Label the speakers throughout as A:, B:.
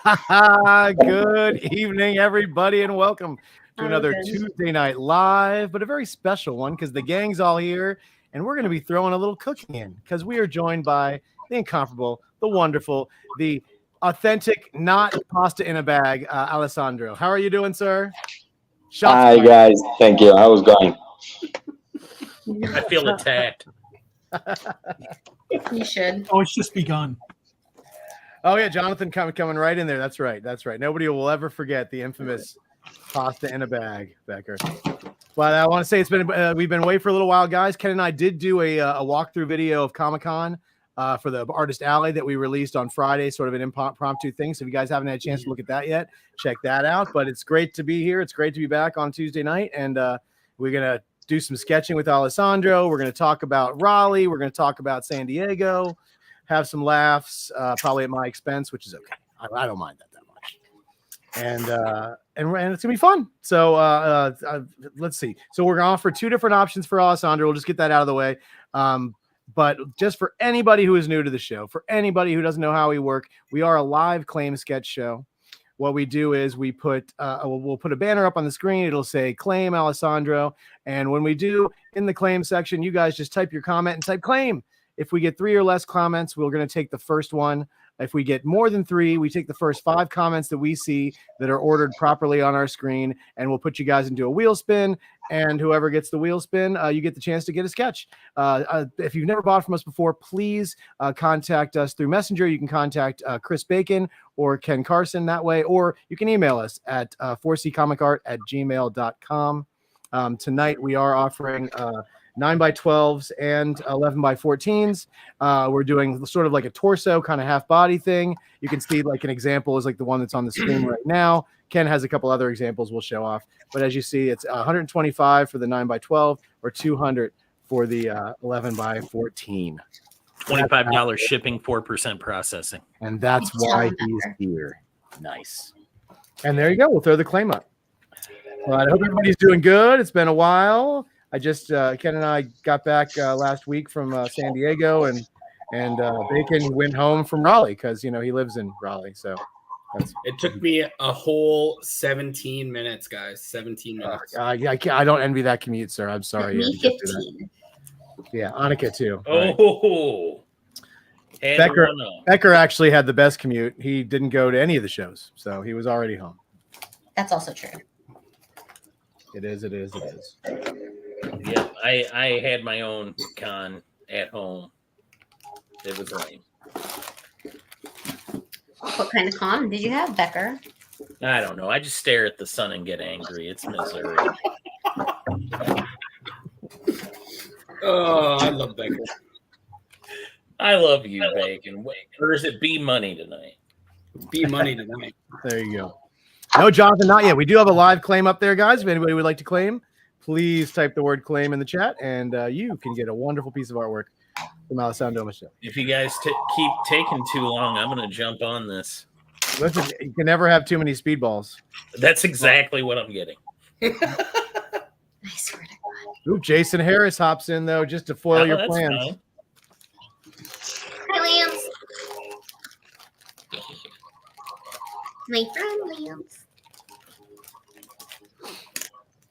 A: Good evening, everybody, and welcome to another Tuesday Night Live, but a very special one because the gang's all here, and we're going to be throwing a little cooking in because we are joined by the incomparable, the wonderful, the authentic, not pasta in a bag, Alessandro. How are you doing, sir?
B: Hi, guys. Thank you. How's it going?
C: I feel attacked.
D: You should.
E: Oh, it's just begun.
A: Oh yeah, Jonathan coming right in there. That's right. Nobody will ever forget the infamous pasta in a bag, Becker. But I want to say we've been away for a little while, guys. Ken and I did do a walkthrough video of Comic-Con for the Artist Alley that we released on Friday, sort of an impromptu thing. So if you guys haven't had a chance to look at that yet, check that out. But it's great to be here. It's great to be back on Tuesday night, and we're gonna do some sketching with Alessandro. We're gonna talk about Raleigh. We're gonna talk about San Diego. Have some laughs, probably at my expense, which is okay. I don't mind that much. And it's gonna be fun. So let's see. So we're gonna offer two different options for Alessandro. We'll just get that out of the way. But just for anybody who is new to the show, for anybody who doesn't know how we work, we are a live claim sketch show. What we do is we'll put a banner up on the screen. It'll say claim Alessandro. And when we do in the claim section, you guys just type your comment and type claim. If we get 3 or less comments, we're going to take the first one. If we get more than 3, we take the first 5 comments that we see that are ordered properly on our screen, and we'll put you guys into a wheel spin. And whoever gets the wheel spin, you get the chance to get a sketch. If you've never bought from us before, please contact us through Messenger. You can contact Chris Bacon or Ken Carson that way, or you can email us at 4ccomicart@gmail.com. Tonight, we are offering 9x12s and 11x14s. We're doing sort of like a torso kind of half body thing. You can see like an example is like the one that's on the screen right now. Ken has a couple other examples we'll show off, but as you see, it's 125 for the 9x12 or 200 for the 11x14.
C: $25 shipping, 4% processing.
A: And that's why he's here. Nice. And there you go. We'll throw the claim up. All right, I hope everybody's doing good. It's been a while. I just Ken and I got back last week from San Diego, and Bacon went home from Raleigh because he lives in Raleigh. So
F: it took me a whole 17 minutes, guys. 17 minutes.
A: I don't envy that commute, sir. I'm sorry.
D: Me 15.
A: Yeah, Annika too.
C: Oh,
A: right. Becker actually had the best commute. He didn't go to any of the shows, so he was already home.
D: That's also true.
A: It is.
C: Yeah, I had my own con at home. It was lame.
D: What kind of con did you have, Becker?
C: I don't know. I just stare at the sun and get angry. It's Missouri.
F: Oh, I love Becker.
C: I love you, Bacon. Or is it B Money tonight?
F: B Money tonight.
A: There you go. No, Jonathan, not yet. We do have a live claim up there, guys. If anybody would like to claim, please type the word claim in the chat, and you can get a wonderful piece of artwork from Alessandro Michelle.
C: If you guys keep taking too long, I'm going to jump on this.
A: Listen, you can never have too many speedballs.
C: That's exactly what I'm getting.
D: I swear to God.
A: Ooh, Jason Harris hops in, though, just to foil your plans.
C: Fine.
D: Hi, Lance. My friend, Lance.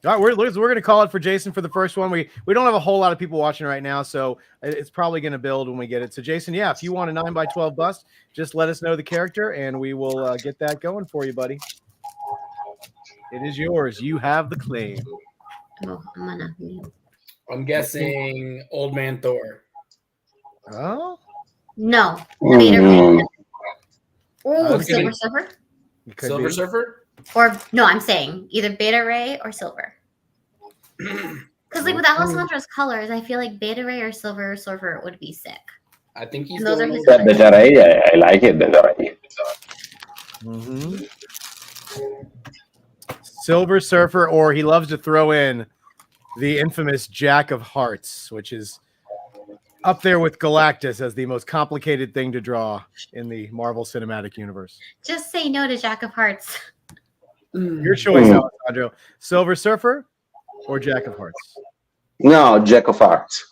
A: All right, we're going to call it for Jason for the first one. We don't have a whole lot of people watching right now, so it's probably going to build when we get it. So, Jason, yeah, if you want a 9x12 bust, just let us know the character, and we will get that going for you, buddy. It is yours. You have the claim.
D: Oh,
F: I'm guessing Old Man Thor.
A: Oh?
D: No. Beta Ray. Oh,
F: Silver
D: Surfer?
F: Silver Surfer?
D: Or, no, I'm saying either Beta Ray or Silver. Because, like, with Alessandro's colors, I feel like Beta Ray or Silver Surfer would be sick.
F: I think he's
D: those are his
B: Beta Ray, I like it. Beta Ray.
A: Mm-hmm. Silver Surfer, or he loves to throw in the infamous Jack of Hearts, which is up there with Galactus as the most complicated thing to draw in the Marvel Cinematic Universe.
D: Just say no to Jack of Hearts.
A: Your choice, Alessandro. Silver Surfer or Jack of Hearts?
B: No, Jack of Hearts.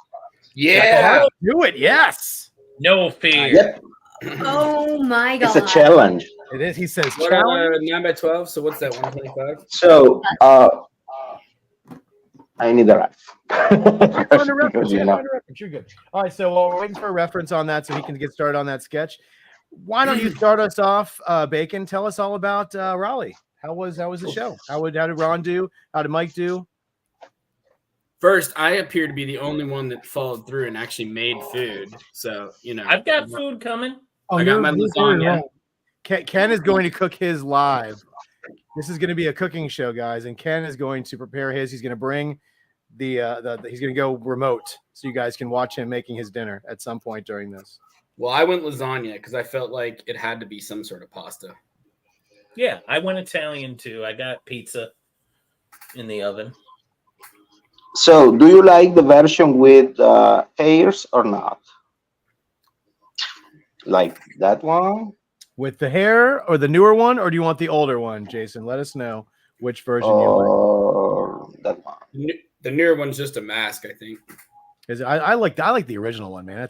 F: Yeah.
A: Do it, yes.
C: No fear.
B: Yep.
D: Oh my God.
B: It's a challenge.
A: It is. He says
F: What
A: challenge.
F: 9x12? So what's that? 125?
B: So I need a ref.
A: Find a reference.
B: Because,
A: Yeah, find a reference. You're good. All right, so while we're waiting for a reference on that so he can get started on that sketch, why don't you start us off, Bacon? Tell us all about Raleigh. How was the show? How did Ron do? How did Mike do?
F: First, I appear to be the only one that followed through and actually made food. So,
C: I've got food coming.
F: I got my lasagna.
A: Ken is going to cook his live. This is going to be a cooking show, guys, and Ken is going to prepare his. He's going to bring he's going to go remote so you guys can watch him making his dinner at some point during this.
F: Well, I went lasagna because I felt like it had to be some sort of pasta.
C: Yeah, I went Italian too. I got pizza in the oven.
B: So, do you like the version with hairs or not? Like that one?
A: With the hair or the newer one, or do you want the older one, Jason? Let us know which version you like.
B: Or that one?
F: The newer one's just a mask, I think.
A: I like the original one, man.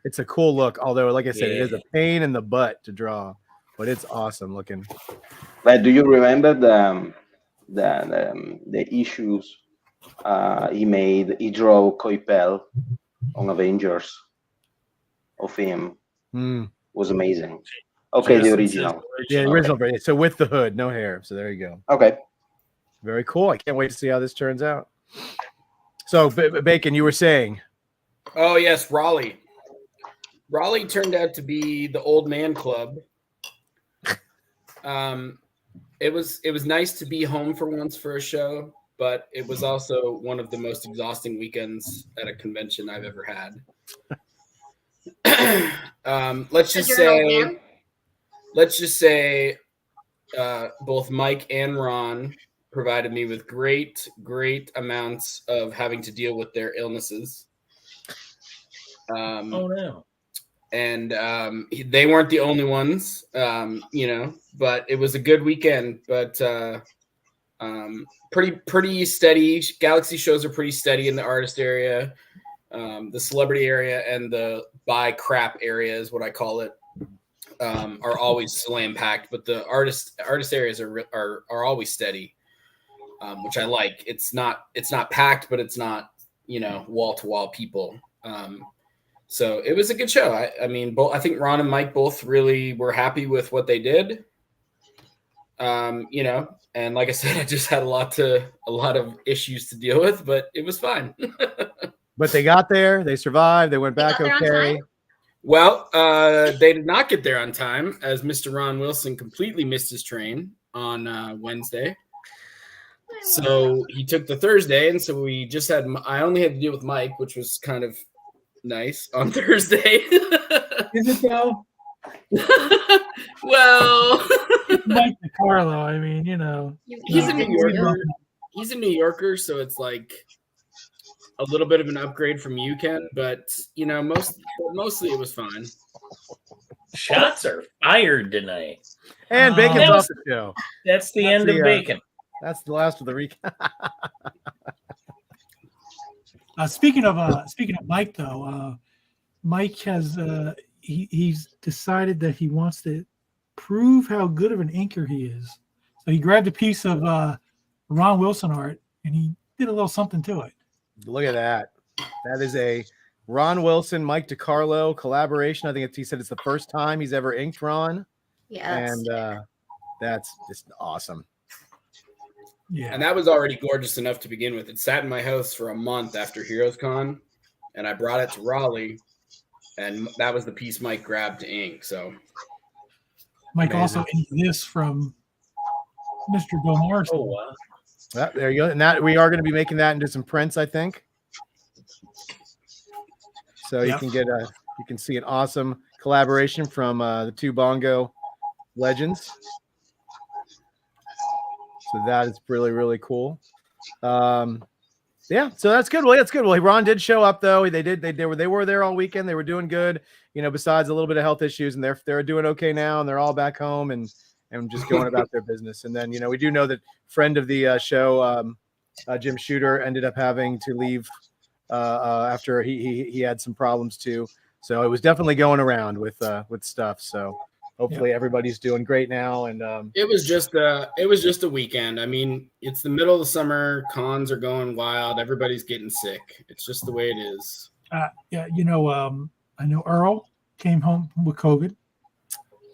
A: It's a cool look. Although, like I said, it is a pain in the butt to draw, but it's awesome looking.
B: But do you remember the issues he made? He drew Coipel on Avengers of him. Was amazing. Okay, the original.
A: Yeah, the original. Okay. So with the hood, no hair. So there you go.
B: Okay.
A: Very cool. I can't wait to see how this turns out. So, Bacon, you were saying?
F: Oh, yes, Raleigh. Raleigh turned out to be the old man club. It was nice to be home for once for a show, but it was also one of the most exhausting weekends at a convention I've ever had. Let's just say both Mike and Ron provided me with great amounts of having to deal with their illnesses.
C: Oh no.
F: And they weren't the only ones, but it was a good weekend, but pretty steady. Galaxy shows are pretty steady in the artist area. The celebrity area and the buy crap area is what I call it, are always slam packed, but the artist areas are always steady, which I like. It's not packed, but it's not, wall to wall people. So it was a good show. I mean, I think Ron and Mike both really were happy with what they did. And like I said, I just had a lot of issues to deal with, but it was fine.
A: But they got there, they survived, they went back okay.
F: Well, they did not get there on time, as Mr. Ron Wilson completely missed his train on Wednesday. So he took the Thursday, and so I only had to deal with Mike, which was kind of nice on Thursday.
E: Is it though?
F: Well,
E: Mike DiCarlo, I mean,
F: he's a New Yorker. He's a New Yorker, so it's like a little bit of an upgrade from you, Ken, but mostly it was fine.
C: Shots are fired tonight.
A: And Bacon's off the show.
C: That's the end of Bacon.
A: That's the last of the recap.
E: Speaking of Mike, though, Mike has he's decided that he wants to prove how good of an inker he is. So he grabbed a piece of Ron Wilson art and he did a little something to it.
A: Look at that. That is a Ron Wilson, Mike DiCarlo collaboration. I think he said it's the first time he's ever inked Ron.
D: Yeah.
A: And that's just awesome.
F: Yeah. And that was already gorgeous enough to begin with. It sat in my house for a month after Heroes Con, and I brought it to Raleigh, and that was the piece Mike grabbed to ink. So
E: Mike also inked this from Mr. Bill Morrison.
C: Oh, wow.
A: There you go. And that we are going to be making that into some prints, I think. So you can see an awesome collaboration from the two bongo legends. So that is really, really cool. Yeah, so that's good. Well, that's good. Well, Ron did show up though. They were there all weekend. They were doing good, besides a little bit of health issues, and they're doing okay now, and they're all back home and just going about their business. And then, we do know that friend of the show, Jim Shooter, ended up having to leave after he had some problems too. So it was definitely going around with stuff. So hopefully everybody's doing great now. And
F: it was just a weekend. I mean, it's the middle of the summer. Cons are going wild. Everybody's getting sick. It's just the way it is.
E: Yeah, I know Earl came home with COVID.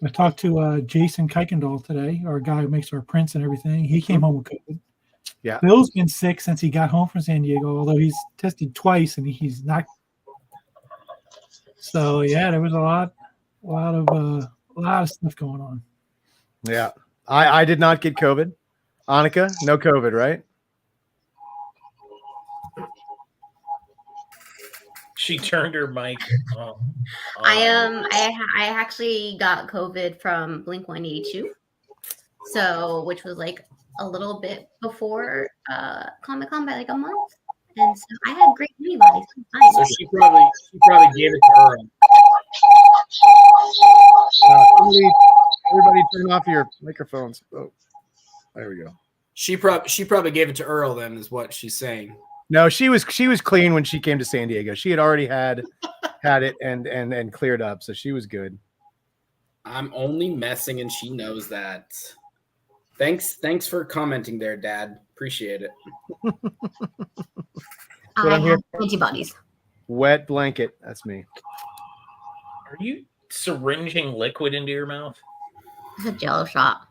E: I talked to Jason Kuykendall today, our guy who makes our prints and everything. He came home with COVID.
A: Yeah.
E: Bill's been sick since he got home from San Diego, although he's tested twice and he's not. So yeah, there was a lot of stuff going on.
A: Yeah, I did not get COVID. Annika, no COVID, right?
C: She turned her mic off.
D: I actually got COVID from Blink 182, so which was like a little bit before Comic-Con by like a month, and so I had great antibodies.
F: So she probably gave it to Earl.
A: Everybody turn off your microphones. Oh, there we go.
F: She probably gave it to Earl. Then is what she's saying.
A: No, she was clean when she came to San Diego. She had already had it and cleared up, so she was good.
F: I'm only messing, and she knows that. Thanks for commenting there, Dad. Appreciate it.
D: I have antibodies.
A: Wet blanket. That's me.
C: Are you syringing liquid into your mouth?
D: It's a Jello shot.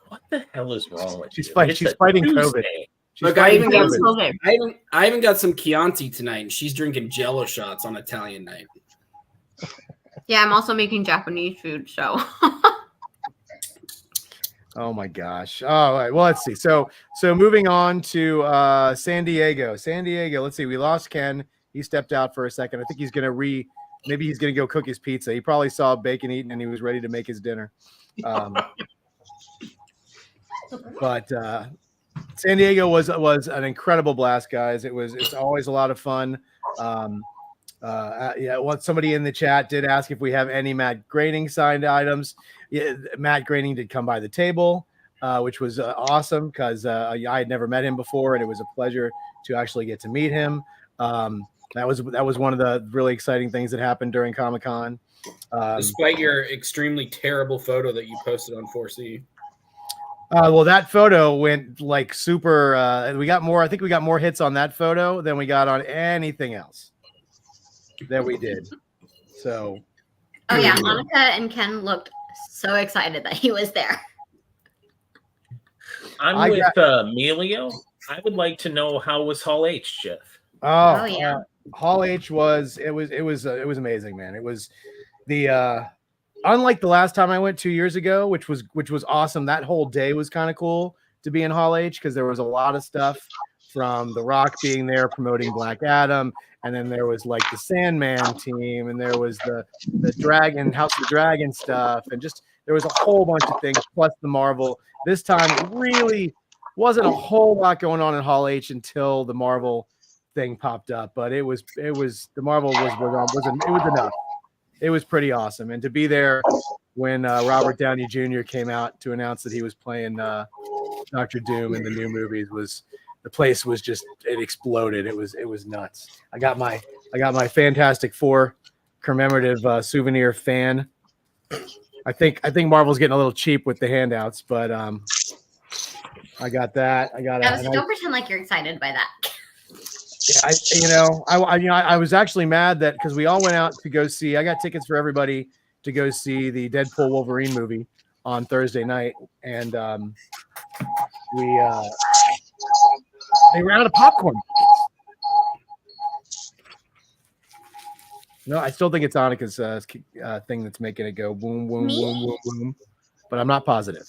C: What the hell is wrong with
A: She's
C: you?
A: fighting.
C: It's
A: She's
C: a
A: fighting
C: Tuesday.
A: COVID.
F: Look, I even got
D: COVID.
F: I even got some Chianti tonight, and she's drinking Jello shots on Italian night.
D: Yeah, I'm also making Japanese food, so.
A: Oh my gosh. All right. Well, let's see. So moving on to San Diego. San Diego. Let's see. We lost Ken. He stepped out for a second. I think he's gonna maybe he's gonna go cook his pizza. He probably saw bacon eating and he was ready to make his dinner. But San Diego was an incredible blast, guys. It's always a lot of fun. Somebody in the chat did ask if we have any Matt Groening signed items. Yeah, Matt Groening did come by the table, which was awesome because I had never met him before, and it was a pleasure to actually get to meet him. That was one of the really exciting things that happened during Comic-Con.
F: Despite your extremely terrible photo that you posted on 4C.
A: Well, that photo went like super. I think we got more hits on that photo than we got on anything else that we did. So.
D: Oh yeah, Monica and Ken looked so excited that he was there.
C: I'm with Emilio. I would like to know how was Hall H, Jeff.
D: Oh yeah.
A: Hall H was amazing, man. It was the unlike the last time I went 2 years ago, which was awesome. That whole day was kind of cool to be in Hall H because there was a lot of stuff from The Rock being there promoting Black Adam, and then there was like the Sandman team, and there was the Dragon House of the Dragon stuff, and just there was a whole bunch of things plus the Marvel. This time it really wasn't a whole lot going on in Hall H until the Marvel thing popped up, but it was the Marvel was enough. It was pretty awesome, and to be there when Robert Downey Jr. came out to announce that he was playing Dr. Doom in the new movies the place was just, it exploded. It was nuts. I got my Fantastic Four commemorative souvenir fan. I think Marvel's getting a little cheap with the handouts, but I got that.
D: Don't pretend like you're excited by that.
A: I was actually mad that because we all went out to go see. I got tickets for everybody to go see the Deadpool Wolverine movie on Thursday night, and they were out of popcorn. No, I still think it's Annika's thing that's making it go boom, boom, boom, boom, boom. But I'm not positive.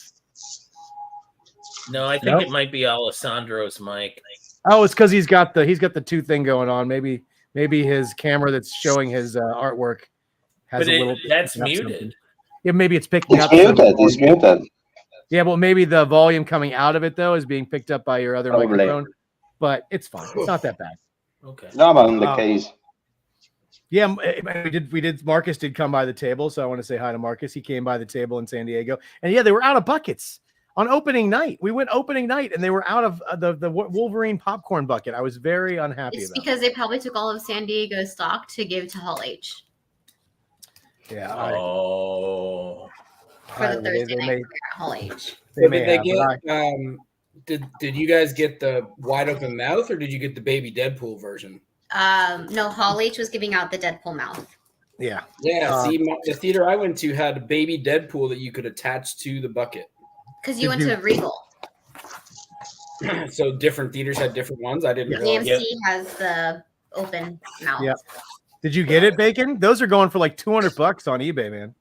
C: No, I think it might be Alessandro's mic.
A: Oh, it's because he's got the two thing going on. Maybe his camera that's showing his artwork has a little.
C: That's muted. Something.
A: Yeah, maybe it's picking up.
B: It's muted.
A: Yeah, well, maybe the volume coming out of it though is being picked up by your other microphone. But it's fine. It's not that bad.
C: Okay.
B: No, but in the case.
A: Yeah, we did. Marcus did come by the table, so I want to say hi to Marcus. He came by the table in San Diego, and yeah, they were out of buckets on opening night. We went opening night, and they were out of the Wolverine popcorn bucket. I was very unhappy.
D: It's because they probably took all of San Diego's stock to give to Hall H.
A: Yeah.
D: For the Thursday
A: they
D: night
A: may,
D: premiere at Hall H.
A: they may have,
F: Did you guys get the wide open mouth or did you get the baby Deadpool version?
D: No, Hall H was giving out the Deadpool mouth.
A: yeah.
F: Yeah, the theater I went to had a baby Deadpool that you could attach to the bucket.
D: Because you went to Regal.
F: So different theaters had different ones. I didn't realize.
D: AMC has the open mouth.
A: Yeah. Did you get it, Bacon? Those are going for like $200 on eBay, man.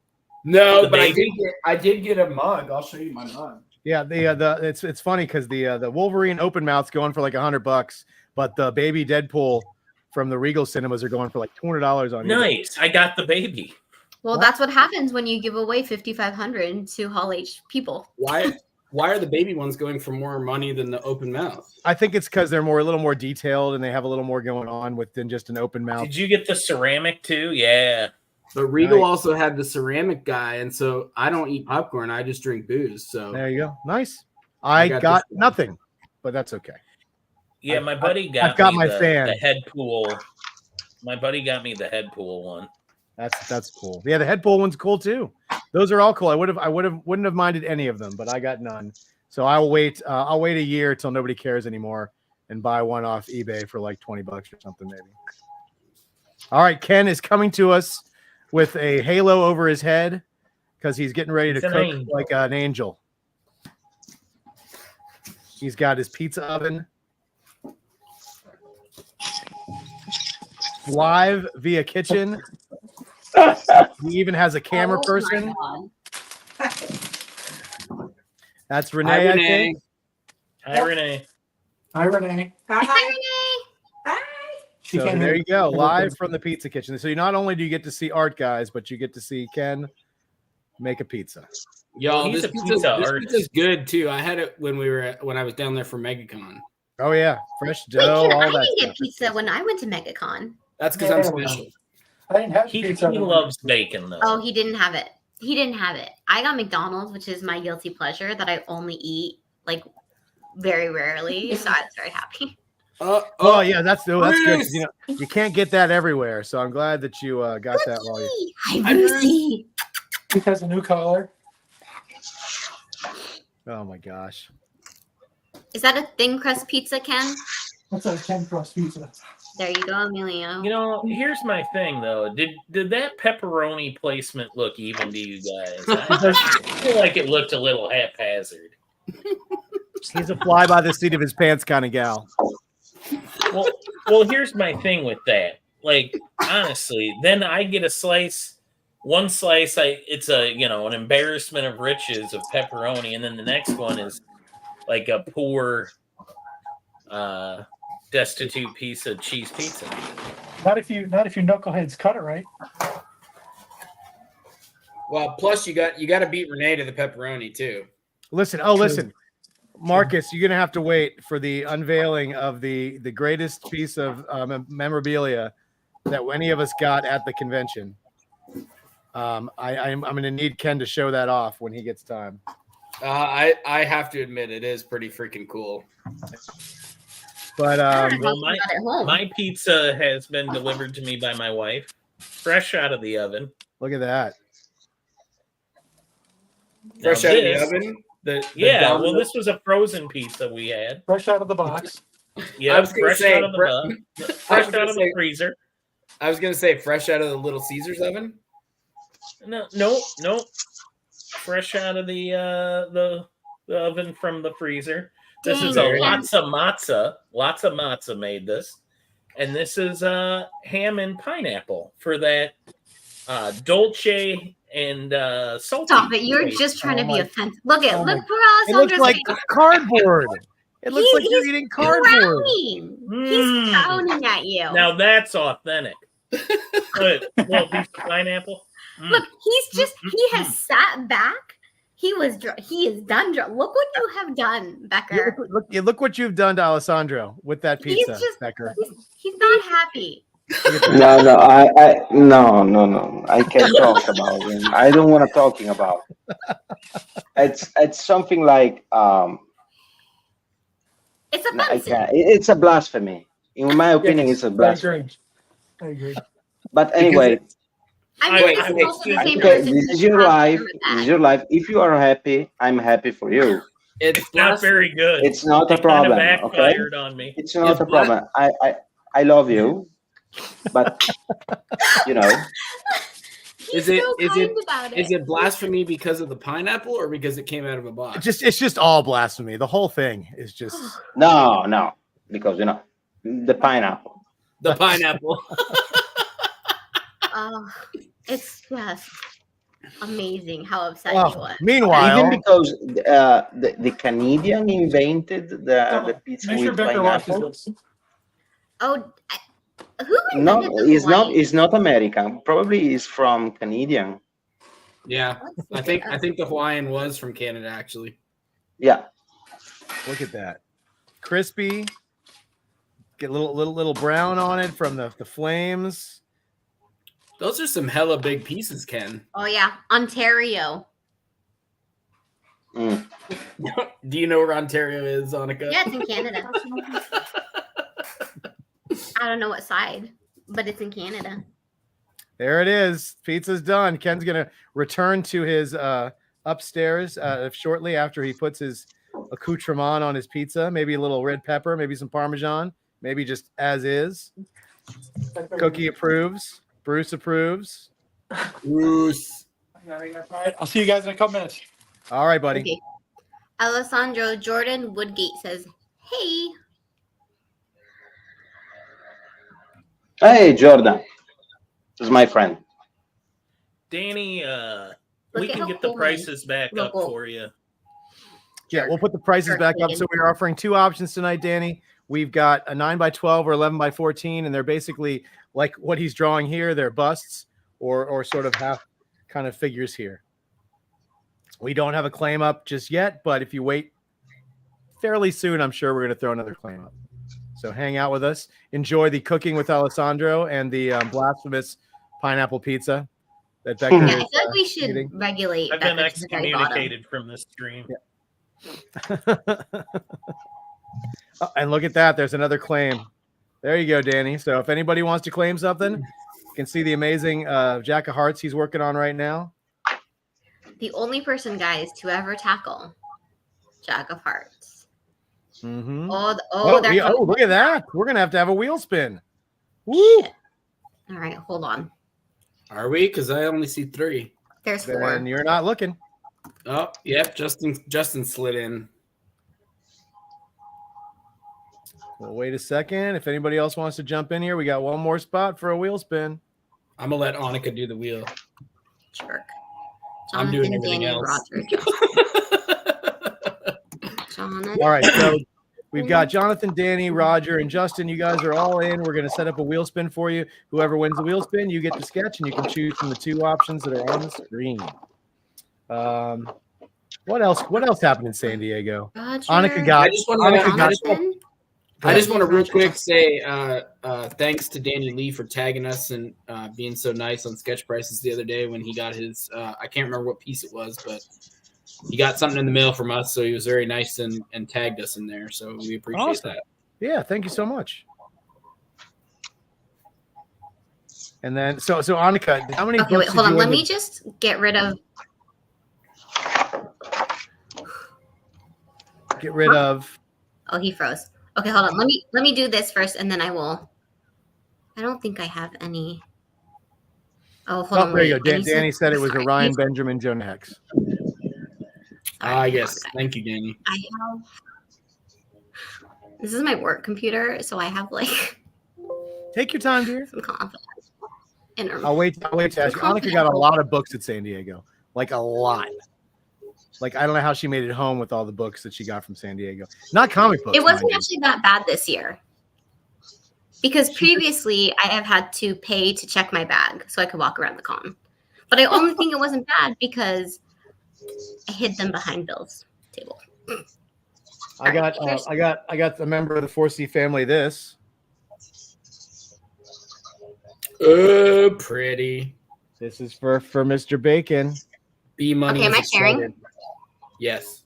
F: No, but I did get a mug. I'll show you my mug.
A: Yeah, it's funny because the Wolverine open mouth's going for like $100, but the baby Deadpool from the Regal Cinemas are going for like $200 on eBay.
C: Nice. I got the baby.
D: Well, that's what happens when you give away $5,500 to Hall H people.
F: Why are the baby ones going for more money than the open mouth?
A: I think it's because they're a little more detailed and they have a little more going on than just an open mouth.
C: Did you get the ceramic too? Yeah.
F: But Regal also had the ceramic guy, and so I don't eat popcorn. I just drink booze. So
A: there you go. Nice. I got nothing, but that's okay.
C: Yeah, my buddy got the head pool. My buddy got me the head pool one.
A: That's cool. Yeah, the head pool one's cool too. Those are all cool. I wouldn't have minded any of them, but I got none. So I'll wait a year till nobody cares anymore and buy one off eBay for like $20 or something maybe. All right, Ken is coming to us with a halo over his head because he's getting ready to cook like an angel. He's got his pizza oven live via kitchen. He even has a camera person. That's Renee,
F: Hi, Renee.
A: I think.
C: Hi, Renee.
E: Hi, Renee.
D: Hi, Renee.
E: She
A: So
E: came
A: there
E: in.
A: you go, live from the pizza kitchen. So not only do you get to see art, guys, but you get to see Ken make a pizza.
F: Y'all,
C: He's
F: this
C: a pizza artist.
F: pizza's good too. I had it when I was down there for MegaCon.
A: Oh yeah, fresh
D: Wait,
A: dough,
D: Ken,
A: all
D: I
A: that
D: didn't
A: stuff.
D: get pizza when I went to MegaCon.
F: That's because I'm special.
E: I didn't have
C: He
E: pizza.
C: loves bacon though.
D: Oh, he didn't have it. He didn't have it. I got McDonald's, which is my guilty pleasure that I only eat like very rarely. So I was very happy.
A: Oh yeah, that's good. 'Cause, you can't get that everywhere. So I'm glad that you got that while you.
D: Hi, Brucey.
E: He has a new collar.
A: Oh my gosh.
D: Is that a thin crust pizza, Ken?
E: That's a 10 crust pizza.
D: There you go, Emilio.
C: Here's my thing though. Did that pepperoni placement look even to you guys? I feel like it looked a little haphazard.
A: He's a fly by the seat of his pants kind of gal.
C: Well, here's my thing with that. Like, honestly, then I get a slice. One slice, it's an embarrassment of riches of pepperoni, and then the next one is like a poor, destitute piece of cheese pizza.
E: Not if your knuckleheads cut it right.
F: Well, plus you got to beat Renee to the pepperoni too.
A: Listen, Marcus, you're gonna have to wait for the unveiling of the greatest piece of memorabilia that any of us got at the convention. I'm gonna need Ken to show that off when he gets time.
F: I have to admit it is pretty freaking cool.
A: But
C: my pizza has been delivered to me by my wife, fresh out of the oven.
A: Look at that.
F: Fresh out of the oven?
C: Well, this was a frozen pizza we had.
E: Fresh out of the box.
C: Yeah, fresh out of the freezer.
F: I was gonna say fresh out of the Little Caesars oven.
C: No. Fresh out of the oven from the freezer. This is lots of matzah made this, and this is ham and pineapple for that dolce and salty.
D: Stop it! You're just trying to be offensive. Look for Alessandro's.
A: It looks like cardboard. It looks like you're eating cardboard.
D: He's frowning at you.
C: Now that's authentic. Little piece of pineapple.
D: Look, he has sat back. He is done. Look what you have done, Becker.
A: Look what you've done to Alessandro with that pizza, Becker.
D: He's not happy.
B: No, I can't talk about him. I don't want to talking about. It's something like
D: it's offensive.
B: It's a blasphemy. In my opinion, it's a blasphemy.
E: I agree.
B: But anyway,
D: I'm
C: Wait,
D: just
C: wait,
D: also the
C: excuse
D: same
C: me.
B: Okay,
D: person
B: this
D: who
B: is your
D: has
B: life.
D: with
B: This is
D: that.
B: your life. If you are happy, I'm happy for you.
C: It's not very good.
B: It's not a
C: It kind of
B: problem. Okay,
C: backfired on me.
B: it's not
F: Is
B: a problem. I love you, but you know,
D: He's
F: Is it-
D: so
F: is
D: kind
F: it-
D: about it.
F: Is it blasphemy because of the pineapple or because it came out of a box?
A: It's just all blasphemy. The whole thing is just.
B: no, because you know, the pineapple.
F: The pineapple.
D: Oh, it's just amazing how upset he
A: Oh,
D: was.
A: meanwhile,
B: Even because the Canadian invented the pizza
E: Make sure
B: with
E: Becker watches
B: pineapple.
E: this.
D: Oh, who
B: No,
D: invented the Hawaiian?
B: it's not American. Probably is from Canadian.
F: Yeah,
D: Let's
F: I
D: look it up.
F: think the Hawaiian was from Canada actually.
B: Yeah.
A: look at that, crispy. Get a little brown on it from the flames.
F: Those are some hella big pieces, Ken.
D: Oh yeah, Ontario.
B: Mm.
F: Do you know where Ontario is, Annika?
D: Yeah, it's in Canada. I don't know what side, but it's in Canada.
A: There it is. Pizza's done. Ken's gonna return to his upstairs shortly after he puts his accoutrement on his pizza. Maybe a little red pepper, maybe some Parmesan, maybe just as is. Cookie approves. Bruce approves.
F: Bruce.
E: All right, I'll see you guys in a couple minutes.
A: All right, buddy.
D: Okay. Alessandro Jordan Woodgate says, "Hey,
B: Hey, Jordan. This is my friend.
C: Danny, we
D: Look at
C: can
D: how
C: get the
D: cool
C: prices back up
D: Local.
C: for you.
A: Yeah, we'll put the prices back up. So we're offering two options tonight, Danny. We've got a 9x12 or 11x14, and they're basically like what he's drawing here. They're busts or sort of half kind of figures here. We don't have a claim up just yet, but if you wait fairly soon, I'm sure we're going to throw another claim up. So hang out with us. Enjoy the cooking with Alessandro and the blasphemous pineapple pizza that Becker
D: yeah, I
A: is
D: feel like we should
A: eating.
D: regulate
C: I've
D: that
C: been
D: it's the very bottom."
C: excommunicated from this stream.
A: Oh, and look at that. There's another claim. There you go, Danny. So if anybody wants to claim something, you can see the amazing Jack of Hearts he's working on right now.
D: The only person, guys, to ever tackle Jack of Hearts.
A: Mm-hmm.
D: Oh, they're coming.
A: look at that. We're going to have a wheel spin. Woo!
D: Shit. All right, hold on.
F: Are we? Because I only see 3.
D: There's 4.
A: Then you're not looking.
F: Oh, yep. Justin slid in.
A: Well, wait a second. If anybody else wants to jump in here, we got one more spot for a wheel spin.
F: I'm gonna let Annika do the wheel.
D: Jerk.
F: I'm doing everything
D: Danny,
F: else.
D: Roger, Jonathan.
A: All right. So we've got Jonathan, Danny, Roger, and Justin. You guys are all in. We're going to set up a wheel spin for you. Whoever wins the wheel spin, you get to sketch, and you can choose from the two options that are on the screen. What else? What else happened in San Diego?
D: Roger.
A: Annika got.
F: I just want to real quick say thanks to Danny Lee for tagging us and being so nice on Sketch Prices the other day when he got his. I can't remember what piece it was, but he got something in the mail from us, so he was very nice and tagged us in there. So we appreciate
A: Awesome.
F: that.
A: Yeah, thank you so much. And then, so Annika, how many?
D: Okay, wait,
A: books
D: hold
A: did
D: on.
A: you
D: Let
A: end
D: me
A: up-
D: just get rid of.
A: get rid of.
D: Oh, he froze. Okay, hold on. Let me do this first, and then I will. I don't think I have any. Oh, hold on.
A: There you
D: wait.
A: go.
D: I need to-
A: Danny said it was a
D: sorry.
A: Ryan Benjamin Jonah Hex.
D: Sorry,
F: Yes. Thank you, Danny.
D: I have. This is my work computer, so I have like
A: Take your time, dear.
D: some confidence. In her.
A: I'll wait to ask you. Annika got a lot of books at San Diego, like a lot. Like I don't know how she made it home with all the books that she got from San Diego. Not comic books.
D: It wasn't
A: mind you.
D: actually that bad this year. Because previously I have had to pay to check my bag so I could walk around the con. But I only think it wasn't bad because I hid them behind Bill's table.
A: I got a member of the 4C family. This
F: Pretty.
A: is for Mr. Bacon.
F: B money.
D: Okay, am I
F: is
D: sharing?
F: excited. Yes.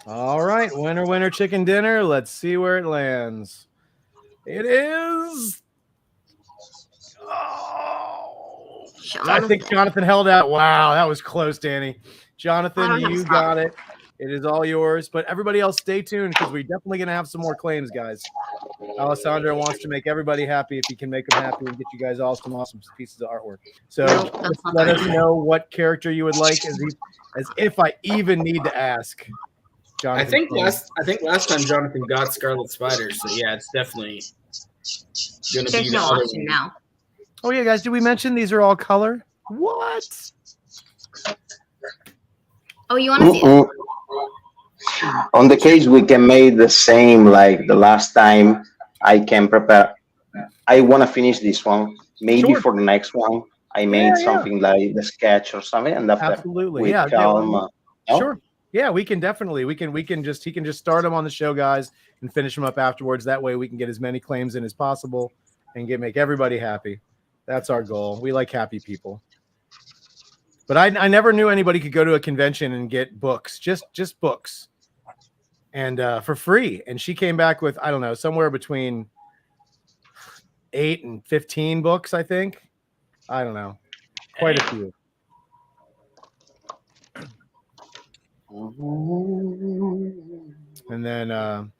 A: All right, winner, chicken dinner. Let's see where it lands. It is. Oh, I think Jonathan held out. Wow, that was close, Danny. Jonathan, you
D: stop.
A: got it. It is all yours. But everybody else, stay tuned because we're definitely going to have some more claims, guys. Alessandro wants to make everybody happy if he can make them happy and get you guys all some awesome pieces of artwork. So let us know what character you would like, as if I even need to ask. Jonathan,
F: I think last time Jonathan got Scarlet Spider, so yeah, it's definitely going to be
D: no option now.
A: Oh yeah, guys, did we mention these are all color? What?
D: Oh, you want to see it?
B: On the case, we can make the same like the last time. I can prepare. I want to finish this one. Maybe for the next one, I made something like the sketch or something, and after
A: absolutely, sure. Yeah, we can definitely. He can just start them on the show, guys, and finish them up afterwards. That way, we can get as many claims in as possible and make everybody happy. That's our goal. We like happy people. But I never knew anybody could go to a convention and get books, just books, and for free. And she came back with, I don't know, somewhere between 8 and 15 books, I think. I don't know, quite a few. And then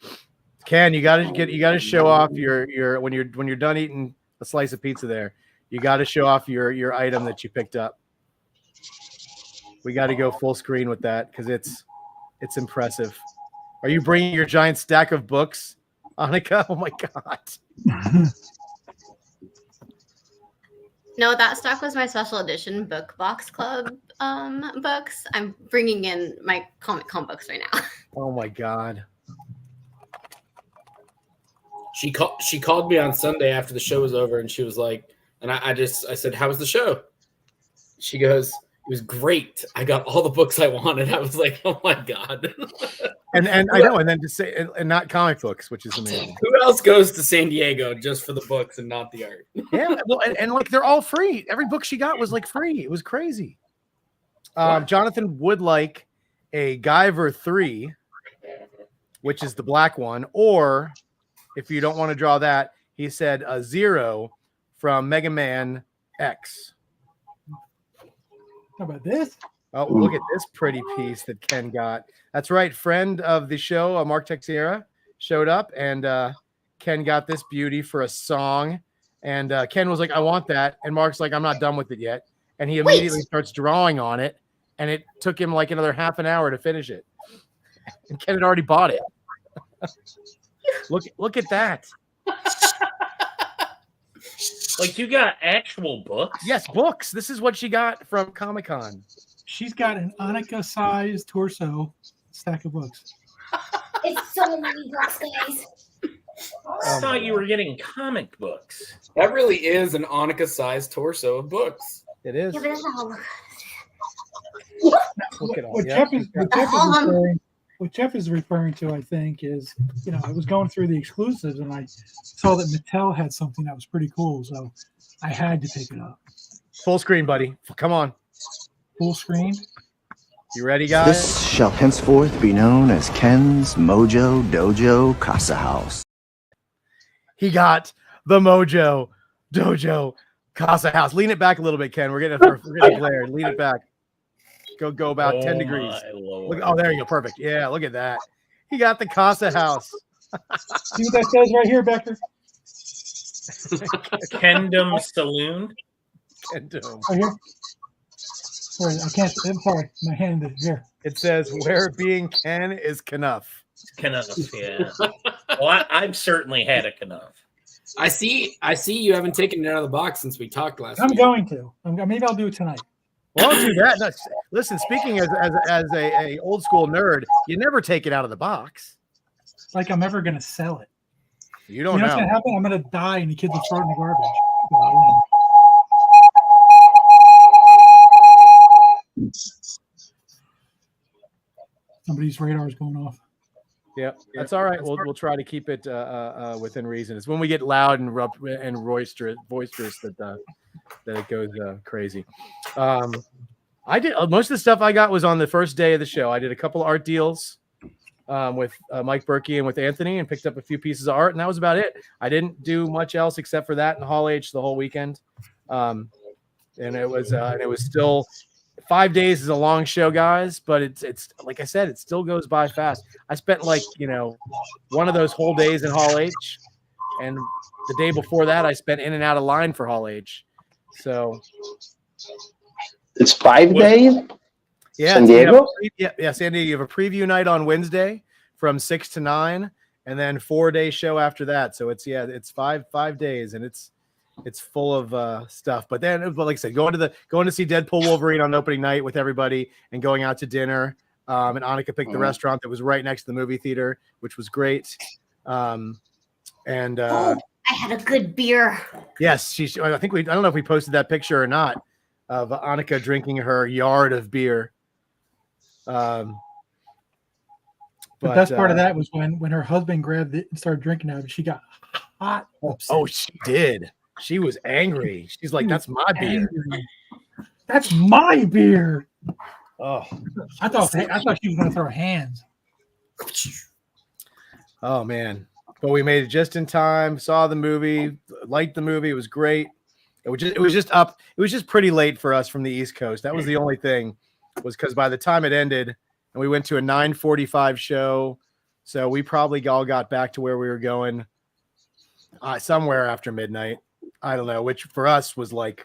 A: Ken, you gotta show off your when you're done eating a slice of pizza there. You got to show off your item that you picked up. We got to go full screen with that because it's impressive. Are you bringing your giant stack of books, Annika? Oh my God.
D: No, that stock was my special edition book box club books. I'm bringing in my Comic Con books right now.
A: Oh my God.
F: She called me on Sunday after the show was over, and she was like, and I said, "How was the show?" She goes, "It was great. I got all the books I wanted." I was like, "Oh my God."
A: And I know, and then to say, and not comic books, which is amazing.
F: Who else goes to San Diego just for the books and not the art?
A: Yeah, well, and like they're all free. Every book she got was like free. It was crazy. Jonathan would like a Guyver 3, which is the black one, or if you don't want to draw that, he said a 0 from Mega Man X.
E: How about this?
A: Oh, look at this pretty piece that Ken got. That's right. Friend of the show, Mark Texiera, showed up, and Ken got this beauty for a song. And Ken was like, "I want that." And Mark's like, "I'm not done with it yet." And he immediately starts drawing on it. And it took him like another half an hour to finish it. And Ken had already bought it. Look at that.
C: Like, you got actual books?
A: Yes, books. This is what she got from Comic-Con.
E: She's got an Annika-sized torso stack of books.
D: It's so many books, guys.
C: I thought you were getting comic books.
F: That really is an Annika-sized torso of books.
A: It is.
D: Yeah, but that's not
A: Look at all.
E: What Jeff is referring to, I think, is, I was going through the exclusives and I saw that Mattel had something that was pretty cool, so I had to pick it up.
A: Full screen, buddy. Come on.
E: Full screen.
A: You ready, guys?
G: This shall henceforth be known as Ken's Mojo Dojo Casa House.
A: He got the Mojo Dojo Casa House. Lean it back a little bit, Ken. We're getting glare. Lean it back. Go about 10 degrees. Look, oh, there you go. Perfect. Yeah, look at that. He got the Casa House.
E: See what that says right here, Becker?
C: Kendom Saloon.
A: Kendom.
E: Right here. Sorry, I can't. I'm sorry. My hand is here.
A: It says, "Where being Ken is Knuff."
C: Knuff, yeah. Well, I've certainly had a Knuff.
F: I see you haven't taken it out of the box since we talked last week.
E: I'm going to. Maybe I'll do it tonight.
A: Well, I'll do that. No, listen, speaking as a old school nerd, you never take it out of the box.
E: Like I'm ever going to sell it.
A: You don't know.
E: What's going to happen? I'm going to die and the kids will throw it in the garbage. Somebody's radar is going off.
A: Yeah, that's all right. We'll try to keep it within reason. It's when we get loud and boisterous that it goes crazy. I did most of the stuff I got was on the first day of the show. I did a couple art deals with Mike Berkey and with Anthony, and picked up a few pieces of art, and that was about it. I didn't do much else except for that in Hall H the whole weekend. and it was still 5 days is a long show, guys, but it's like I said, it still goes by fast. I spent one of those whole days in Hall H, and the day before that, I spent in and out of line for Hall H. So
B: it's 5 days.
A: Yeah,
B: San Diego.
A: San Diego. You have a preview night on Wednesday from 6 to 9, and then 4-day show after that. So it's 5 days, and it's full of stuff. But then, like I said, going to see Deadpool Wolverine on opening night with everybody, and going out to dinner. And Annika picked the restaurant that was right next to the movie theater, which was great.
D: I had a good beer.
A: Yes, I don't know if we posted that picture or not of Annika drinking her yard of beer.
E: The best part of that was when her husband grabbed it and started drinking it. She got hot. Upset.
A: Oh, she did. She was angry. She's like, "That's my beer.
E: That's my beer."
A: Oh,
E: I thought she was going to throw hands.
A: Oh man. But we made it just in time, saw the movie, liked the movie. It was great. It was just pretty late for us from the East Coast. That was the only thing, was because by the time it ended and we went to a 9:45 show, so we probably all got back to where we were going somewhere after midnight. I don't know, which for us was like,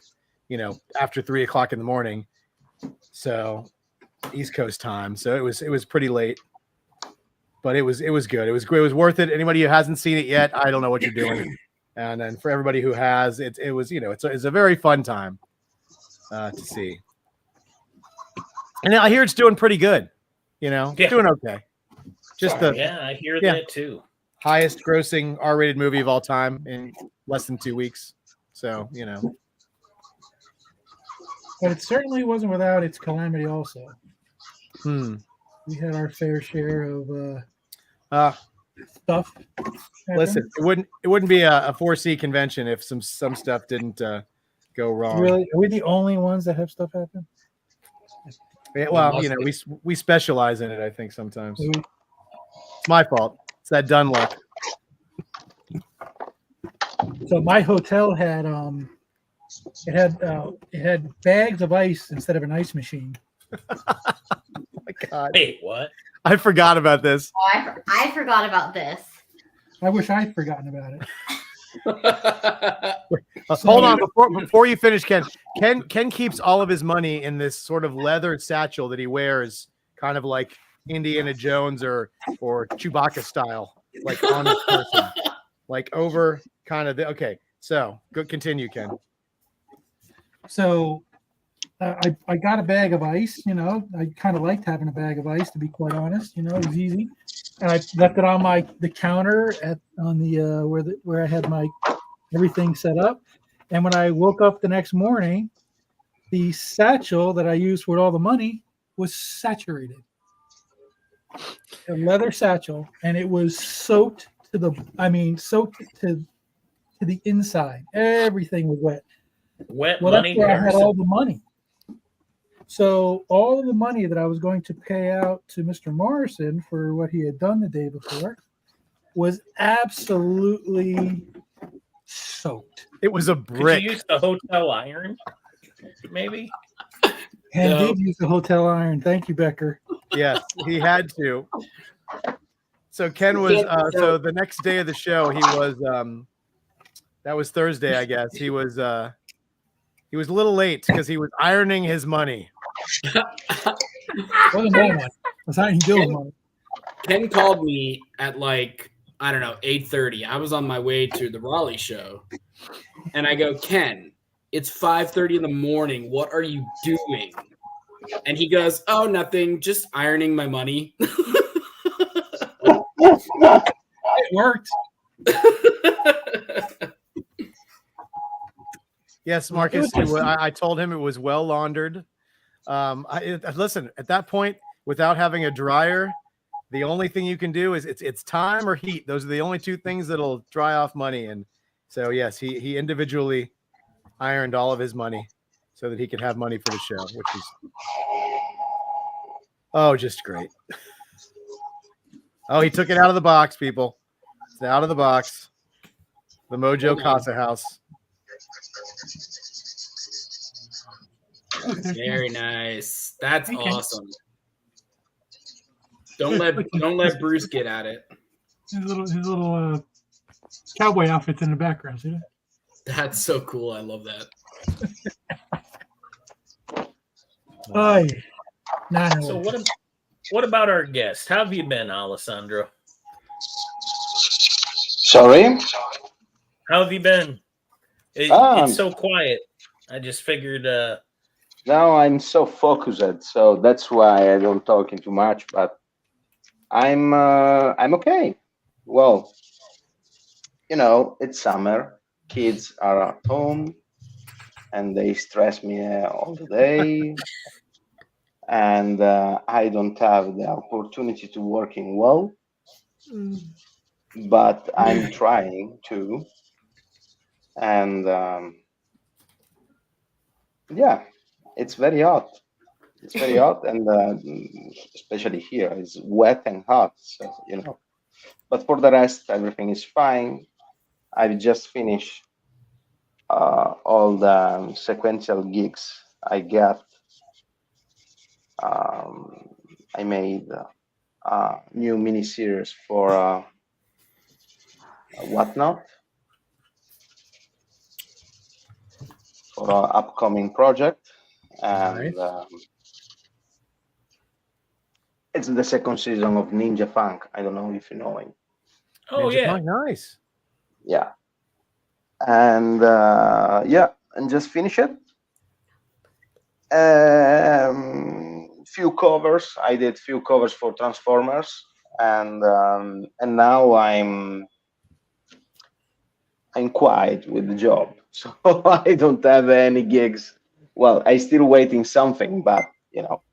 A: after 3 o'clock in the morning. So East Coast time. So it was pretty late. But it was good. It was worth it. Anybody who hasn't seen it yet, I don't know what you're doing. And then for everybody who has, it's a very fun time to see. And I hear it's doing pretty good. It's doing okay.
C: I hear that too.
A: Highest grossing R-rated movie of all time in less than 2 weeks. So,
E: But it certainly wasn't without its calamity also. We had our fair share of stuff.
A: Listen, it wouldn't be a 4C convention if some stuff didn't go wrong.
E: Really? Are we the only ones that have stuff happen?
A: Yeah, well, we specialize in it, I think, sometimes. It's my fault. It's that done luck.
E: So my hotel had it had bags of ice instead of an ice machine.
A: Oh my God.
C: Wait, what?
A: I forgot about this.
D: Oh, I forgot about this.
E: I wish I'd forgotten about it.
A: Hold on, before you finish, Ken. Ken keeps all of his money in this sort of leather satchel that he wears, kind of like Indiana Jones or Chewbacca style, like on his person, like over kind of. Okay, so go continue, Ken.
E: So I got a bag of ice. I kind of liked having a bag of ice, to be quite honest. It was easy, and I left it on the counter where I had my everything set up. And when I woke up the next morning, the satchel that I used for all the money was saturated. A leather satchel, and it was soaked to the inside. Everything was wet.
C: Wet
E: Well,
C: money.
E: that's where I had all the money. So all of the money that I was going to pay out to Mr. Morrison for what he had done the day before was absolutely soaked.
A: It was a brick.
C: Could you use the hotel iron? Maybe.
E: And did use the hotel iron. Thank you, Becker.
A: Yes, he had to. So Ken was so the next day of the show, he was that was Thursday, I guess. He was a little late because he was ironing his money.
E: Wasn't my money. That's how you do it.
F: Ken called me at 8:30. I was on my way to the Raleigh show, and I go, Ken, it's 5:30 in the morning. What are you doing? And he goes, oh, nothing, just ironing my money.
E: It worked.
A: Yes, Marcus. I told him it was well laundered. Listen, at that point, without having a dryer, the only thing you can do is it's time or heat. Those are the only two things that'll dry off money. And so, yes, he individually ironed all of his money so that he could have money for the show, which is just great. Oh, he took it out of the box, people. It's out of the box. The Mojo Casa House.
F: Very nice. That's
E: Okay.
F: awesome. Don't let Bruce get at it.
E: His little cowboy outfits in the background. See that?
F: That's so cool. I love that.
E: Oh, yeah.
C: So what about our guest? How have you been, Alessandro?
B: Sorry?
C: How have you been? It's so quiet. I just figured.
B: Now I'm so focused, so that's why I don't talking too much. But I'm okay. Well, it's summer. Kids are at home, and they stress me all the day. And I don't have the opportunity to working well, but I'm trying to. And yeah, it's very hot. It's very hot, and especially here, it's wet and hot. So but for the rest, everything is fine. I've just finished all the sequential gigs I got. I made a new mini series for Whatnot for our upcoming project, and it's the second season of Ninja Funk. I don't know if you know him.
C: Oh
A: Ninja
C: yeah,
A: Funk, nice.
B: Yeah, and and just finish it. Few covers. I did few covers for Transformers, and now I'm quiet with the job, so I don't have any gigs. Well, I still waiting something, but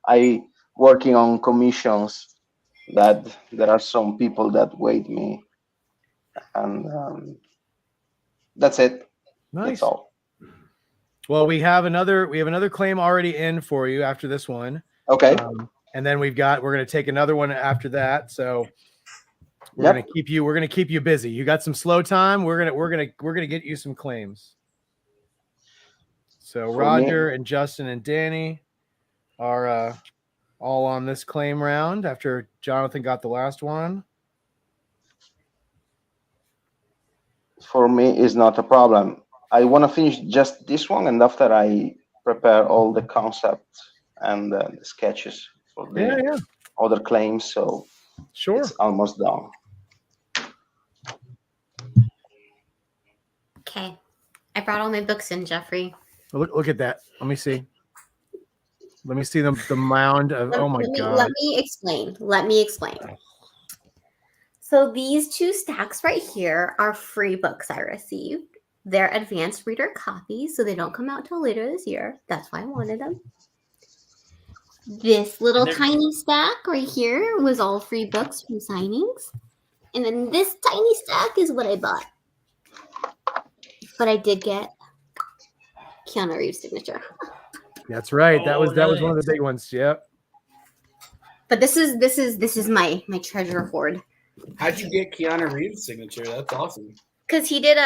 B: I working on commissions that there are some people that wait me, and that's it.
A: Nice.
B: That's all.
A: Well, we have another claim already in for you after this one.
B: Okay.
A: And then we're going to take another one after that. So we're going to keep you busy. You got some slow time. We're going to get you some claims. So Roger and Justin and Danny are all on this claim round after Jonathan got the last one.
B: For me, is not a problem. I want to finish just this one, and after I prepare all the concepts and the sketches for the other claims. So
A: sure,
B: it's almost done.
D: Okay, I brought all my books in, Jeffrey.
A: Look at that. Let me see. Let me see the mound of. Oh my God.
D: Let me explain. So these two stacks right here are free books I received. They're advanced reader copies, so they don't come out till later this year. That's why I wanted them. This little tiny stack right here was all free books from signings. And then this tiny stack is what I bought. But I did get Keanu Reeves' signature.
A: That's right. That was one of the big ones. Yep.
D: But this is my treasure hoard.
F: How'd you get Keanu Reeves' signature? That's awesome.
D: Because he did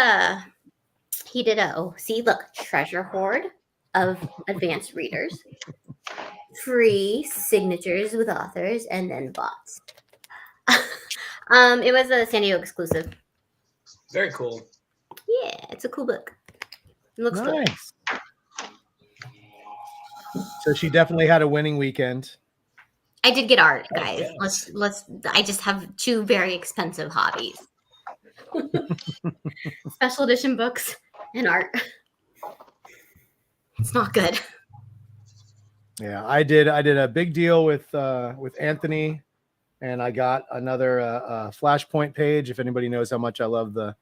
D: treasure hoard of advanced readers, free signatures with authors, and then bots. It was a San Diego exclusive.
F: Very cool.
D: Yeah, it's a cool book. It looks
A: nice. Good. So she definitely had a winning weekend.
D: I did get art, guys. Let's. I just have two very expensive hobbies: special edition books and art. It's not good.
A: Yeah, I did a big deal with Anthony, and I got another Flashpoint page. If anybody knows how much I love the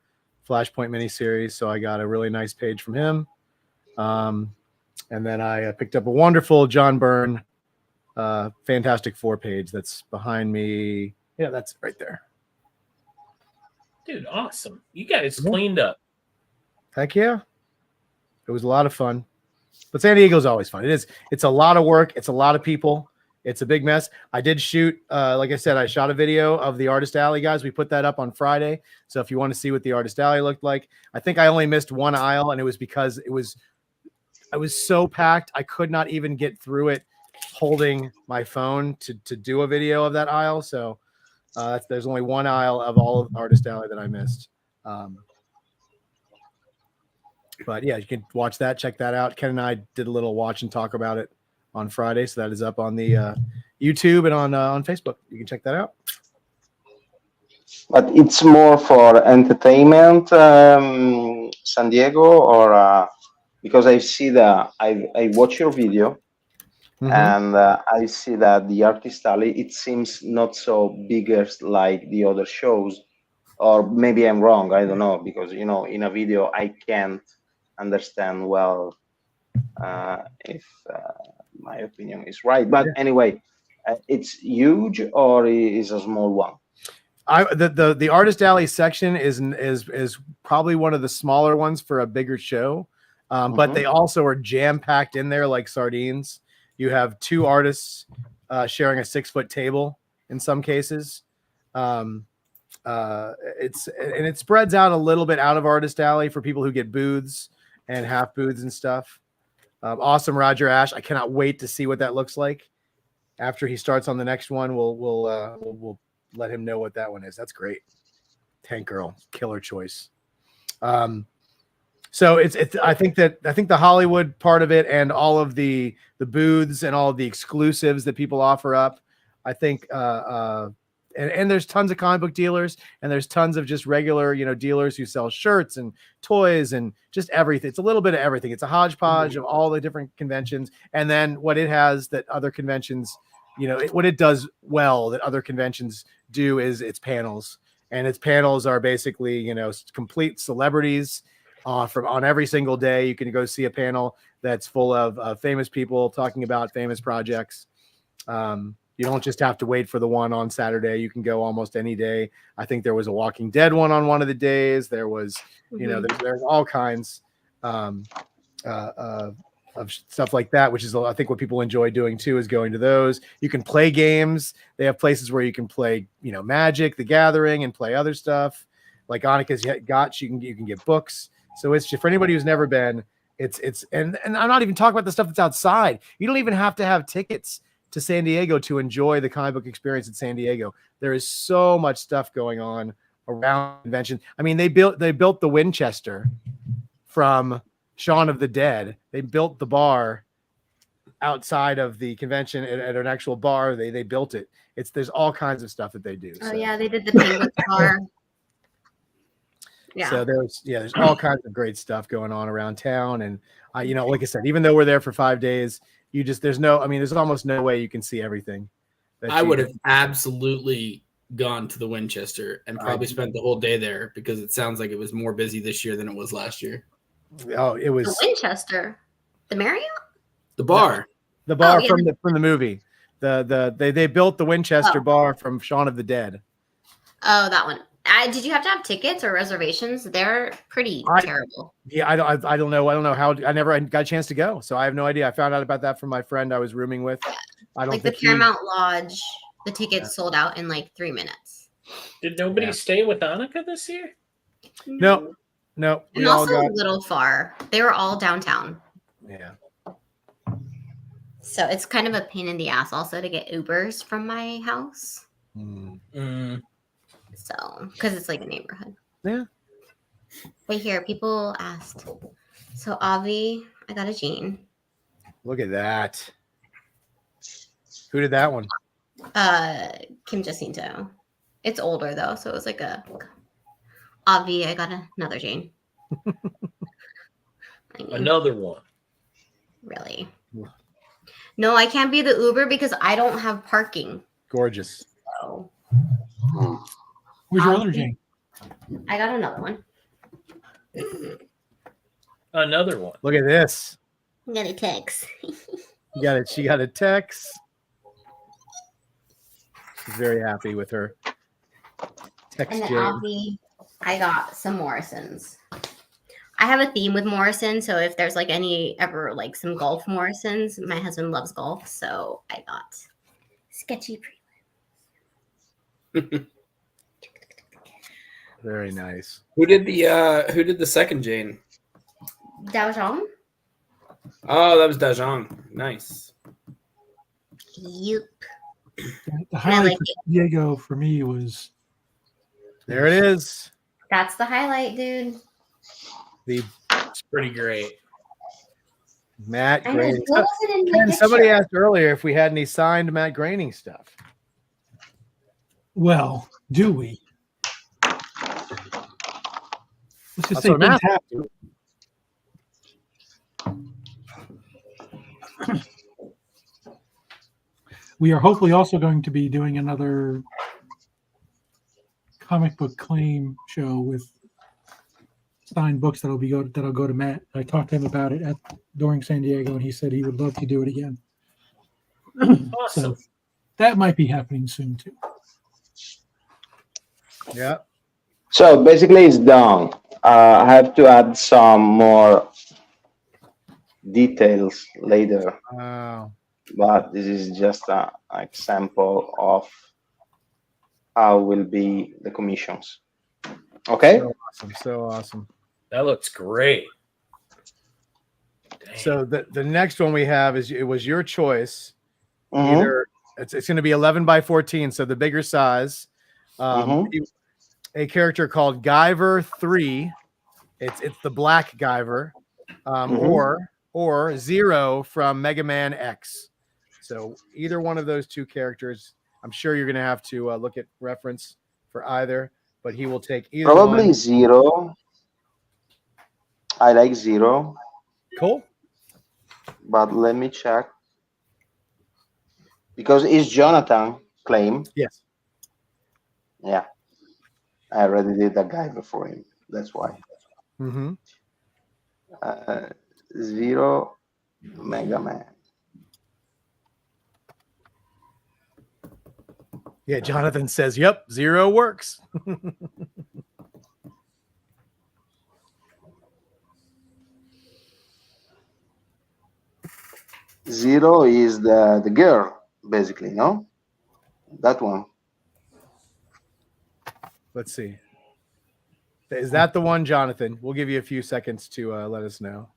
A: Flashpoint miniseries, so I got a really nice page from him. And then I picked up a wonderful John Byrne Fantastic Four page that's behind me. Yeah, that's right there.
C: Dude, awesome. You guys cleaned up.
A: Heck yeah. It was a lot of fun. But San Diego's always fun. It's a lot of work. It's a lot of people. It's a big mess. I did shoot, like I said, I shot a video of the Artist Alley, guys. We put that up on Friday. So if you want to see what the Artist Alley looked like, I think I only missed one aisle, and it was because it was I was so packed I could not even get through it holding my phone to do a video of that aisle. So there's only one aisle of all of Artist Alley that I missed. But yeah, you can watch that, check that out. Ken and I did a little watch and talk about it on Friday, so that is up on the YouTube and on Facebook. You can check that out.
B: But it's more for entertainment, San Diego, or because I see that I watch your video, and I see that the Artist Alley, it seems not so bigger like the other shows, or maybe I'm wrong. I don't know, because in a video I can't understand well if my opinion is right. But anyway, it's huge or is a small one?
A: The Artist Alley section is probably one of the smaller ones for a bigger show, but they also are jam packed in there like sardines. You have 2 artists sharing a 6-foot table in some cases. It spreads out a little bit out of Artist Alley for people who get booths and half booths and stuff. Awesome, Roger Ash. I cannot wait to see what that looks like. After he starts on the next one, we'll let him know what that one is. That's great. Tank Girl, killer choice. So I think the Hollywood part of it and all of the booths and all of the exclusives that people offer up, I think and there's tons of comic book dealers, and there's tons of just regular, dealers who sell shirts and toys and just everything. It's a little bit of everything. It's a hodgepodge of all the different conventions. And then what it has that other conventions, what it does well that other conventions do is its panels. And its panels are basically, complete celebrities from on every single day. You can go see a panel that's full of famous people talking about famous projects. You don't just have to wait for the one on Saturday. You can go almost any day. I think there was a Walking Dead one on one of the days. There was, there's all kinds of stuff like that, which is, I think, what people enjoy doing too, is going to those. You can play games. They have places where you can play, Magic, The Gathering, and play other stuff. Like Annika's got, you can get books. So it's just for anybody who's never been. And I'm not even talking about the stuff that's outside. You don't even have to have tickets to San Diego to enjoy the comic book experience in San Diego. There is so much stuff going on around the convention. I mean, they built the Winchester from Shaun of the Dead. They built the bar outside of the convention at an actual bar. They built it. There's all kinds of stuff that they do.
D: Oh yeah, they did the Penguin bar. Yeah.
A: So there's all kinds of great stuff going on around town. And like I said, even though we're there for 5 days, there's almost no way you can see everything.
F: I would have absolutely gone to the Winchester and probably spent the whole day there, because it sounds like it was more busy this year than it was last year.
A: Oh, it was
D: the Winchester, the Marriott,
F: the bar
A: from the movie. They built the Winchester bar from Shaun of the Dead.
D: Oh, that one. Did you have to have tickets or reservations? They're pretty terrible.
A: Yeah, I don't know. I don't know how. I never got a chance to go, so I have no idea. I found out about that from my friend I was rooming with. I don't think
D: the Paramount Lodge. The tickets sold out in like 3 minutes.
C: Did nobody stay with Annika this year?
A: No.
D: And also a little far. They were all downtown.
A: Yeah.
D: So it's kind of a pain in the ass also to get Ubers from my house. So, because it's like a neighborhood.
A: Yeah.
D: Wait, here, people asked. So, Avi, I got a jean.
A: Look at that. Who did that one?
D: Kim Jacinto. It's older though, so it was like a Avi. I got another jean.
C: Another one.
D: Really? No, I can't be the Uber because I don't have parking.
A: Gorgeous.
D: So.
E: Where's your other jean?
D: I got another one.
C: Another one.
A: Look at this.
D: I got a text.
A: You got it. She got a text. She's very happy with her text.
D: And then Avi, I got some Morrisons. I have a theme with Morrison, so if there's like some golf Morrisons, my husband loves golf, so I got sketchy prelims.
A: Very nice.
F: Who did the second Jane?
D: Dow Zhang?
F: Oh, that was Dajong. Nice.
D: Yep.
E: The highlight
D: like
E: for San Diego for me was
A: There it is.
D: That's the highlight, dude.
C: It's pretty great.
A: Matt
D: I know.
A: Groening.
D: What was it in the
A: Ken, somebody
D: picture?
A: asked earlier if we had any signed Matt Groening stuff.
E: well. Do we? Let's just
A: That's
E: say
A: what
E: things
A: Matt-
E: happen. We are hopefully also going to be doing another comic book claim show with signed books that'll go to Matt. I talked to him about it during San Diego, and he said he would love to do it again.
C: Awesome.
E: So that might be happening soon too.
A: Yeah.
B: So basically, it's done. I have to add some more details later,
A: Wow.
B: but this is just an example of how will be the commissions. Okay.
A: So awesome. So awesome.
C: That looks great. Dang.
A: So the next one we have is, it was your choice.
B: Mhm.
A: Either it's going to be 11 by 14, so the bigger size. A character called Guyver 3. It's the black Guyver, or Zero from Mega Man X. So either one of those two characters. I'm sure you're going to have to look at reference for either, but he will take either
B: Probably
A: one.
B: Zero. I like Zero,
A: Cool.
B: but let me check because it's Jonathan claim.
A: Yes.
B: Yeah, I already did that guy before him. That's why.
A: Mm-hmm.
B: Zero Mega Man.
A: Yeah, Jonathan says, "Yep, Zero works."
B: Zero is the girl, basically, no? That one.
A: Let's see. Is that the one, Jonathan? We'll give you a few seconds to let us know.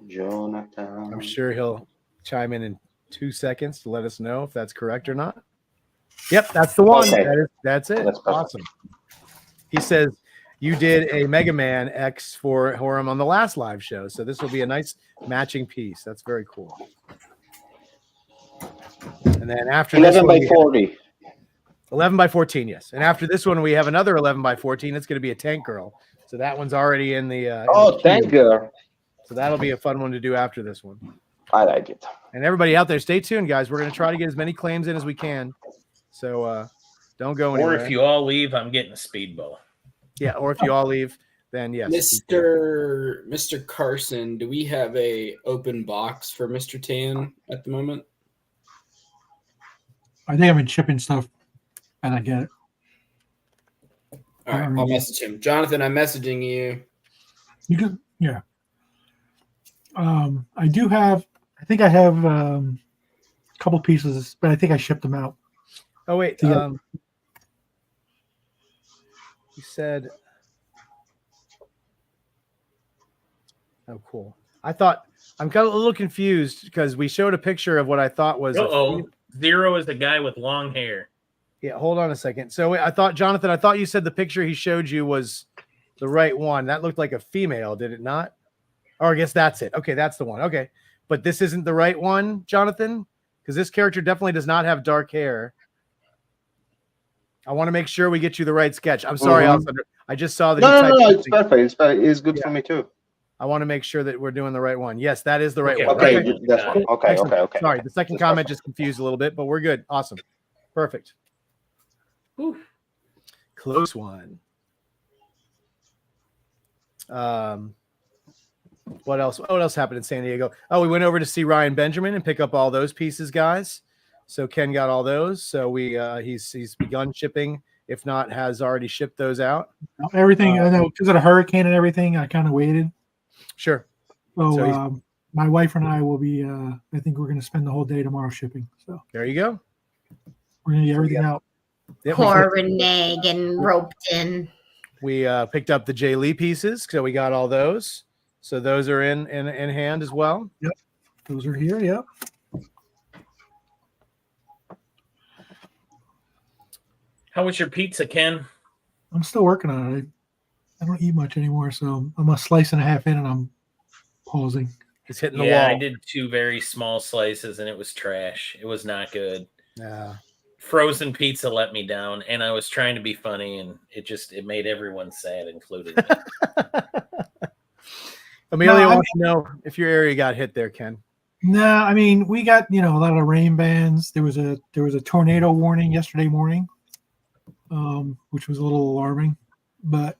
B: Jonathan.
A: I'm sure he'll chime in 2 seconds to let us know if that's correct or not. Yep, that's the one.
B: Okay.
A: That's it.
B: That's perfect.
A: Awesome. He says you did a Mega Man X for him on the last live show, so this will be a nice matching piece. That's very cool. And then after
B: 11 by
A: this
B: 40.
A: 11 by 14, yes. And after this one, we have another 11 by 14. It's going to be a Tank Girl. So that one's already in the.
B: Oh, thank you.
A: So that'll be a fun one to do after this one.
B: I like it.
A: And everybody out there, stay tuned, guys. We're going to try to get as many claims in as we can. So don't go anywhere.
C: Or if you all leave, I'm getting a speedball.
A: Yeah, or if you all leave, then yes.
F: Mr. Carson, do we have a open box for Mr. Tan at the moment?
E: I think I've been shipping stuff, and I get it.
F: All right, I'll message him. Jonathan, I'm messaging you.
E: You can, yeah. I do have. I think I have a couple pieces, but I think I shipped them out.
A: Oh wait,
E: Yeah.
A: You said. Oh, cool. I thought I'm kind of a little confused because we showed a picture of what I thought was.
C: Zero is the guy with long hair.
A: Yeah, hold on a second. So I thought, Jonathan, I thought you said the picture he showed you was the right one. That looked like a female, did it not? Or I guess that's it. Okay, that's the one. Okay. But this isn't the right one, Jonathan? Because this character definitely does not have dark hair. I want to make sure we get you the right sketch. I'm sorry, Alessandro. I just saw that.
B: No, it's perfect. It's good for me too.
A: I want to make sure that we're doing the right one. Yes, that is the right one.
B: Okay, that's one. Okay.
A: Sorry, the second comment just confused a little bit, but we're good. Awesome. Perfect. Whew. Close one. What else? What else happened in San Diego? Oh, we went over to see Ryan Benjamin and pick up all those pieces, guys. So Ken got all those. So he's begun shipping. If not, has already shipped those out.
E: Everything, I know, because of the hurricane and everything, I kind of waited.
A: Sure.
E: So my wife and I will be. I think we're going to spend the whole day tomorrow shipping. So
A: there you go.
E: We're going to get everything out.
D: Poor Renee getting roped in.
A: We picked up the Jay Lee pieces, so we got all those. So those are in hand as well.
E: Yep, those are here. Yep.
C: How was your pizza, Ken?
E: I'm still working on it. I don't eat much anymore, so I'm a slice and a half in, and I'm pausing.
A: It's hitting the
C: Yeah,
A: wall.
C: I did 2 very small slices, and it was trash. It was not good.
A: Yeah.
C: Frozen pizza let me down, and I was trying to be funny, and it made everyone sad, including me.
A: Amelia wants to know if your area got hit there, Ken.
E: No, I mean we got a lot of rain bands. There was a tornado warning yesterday morning, which was a little alarming, but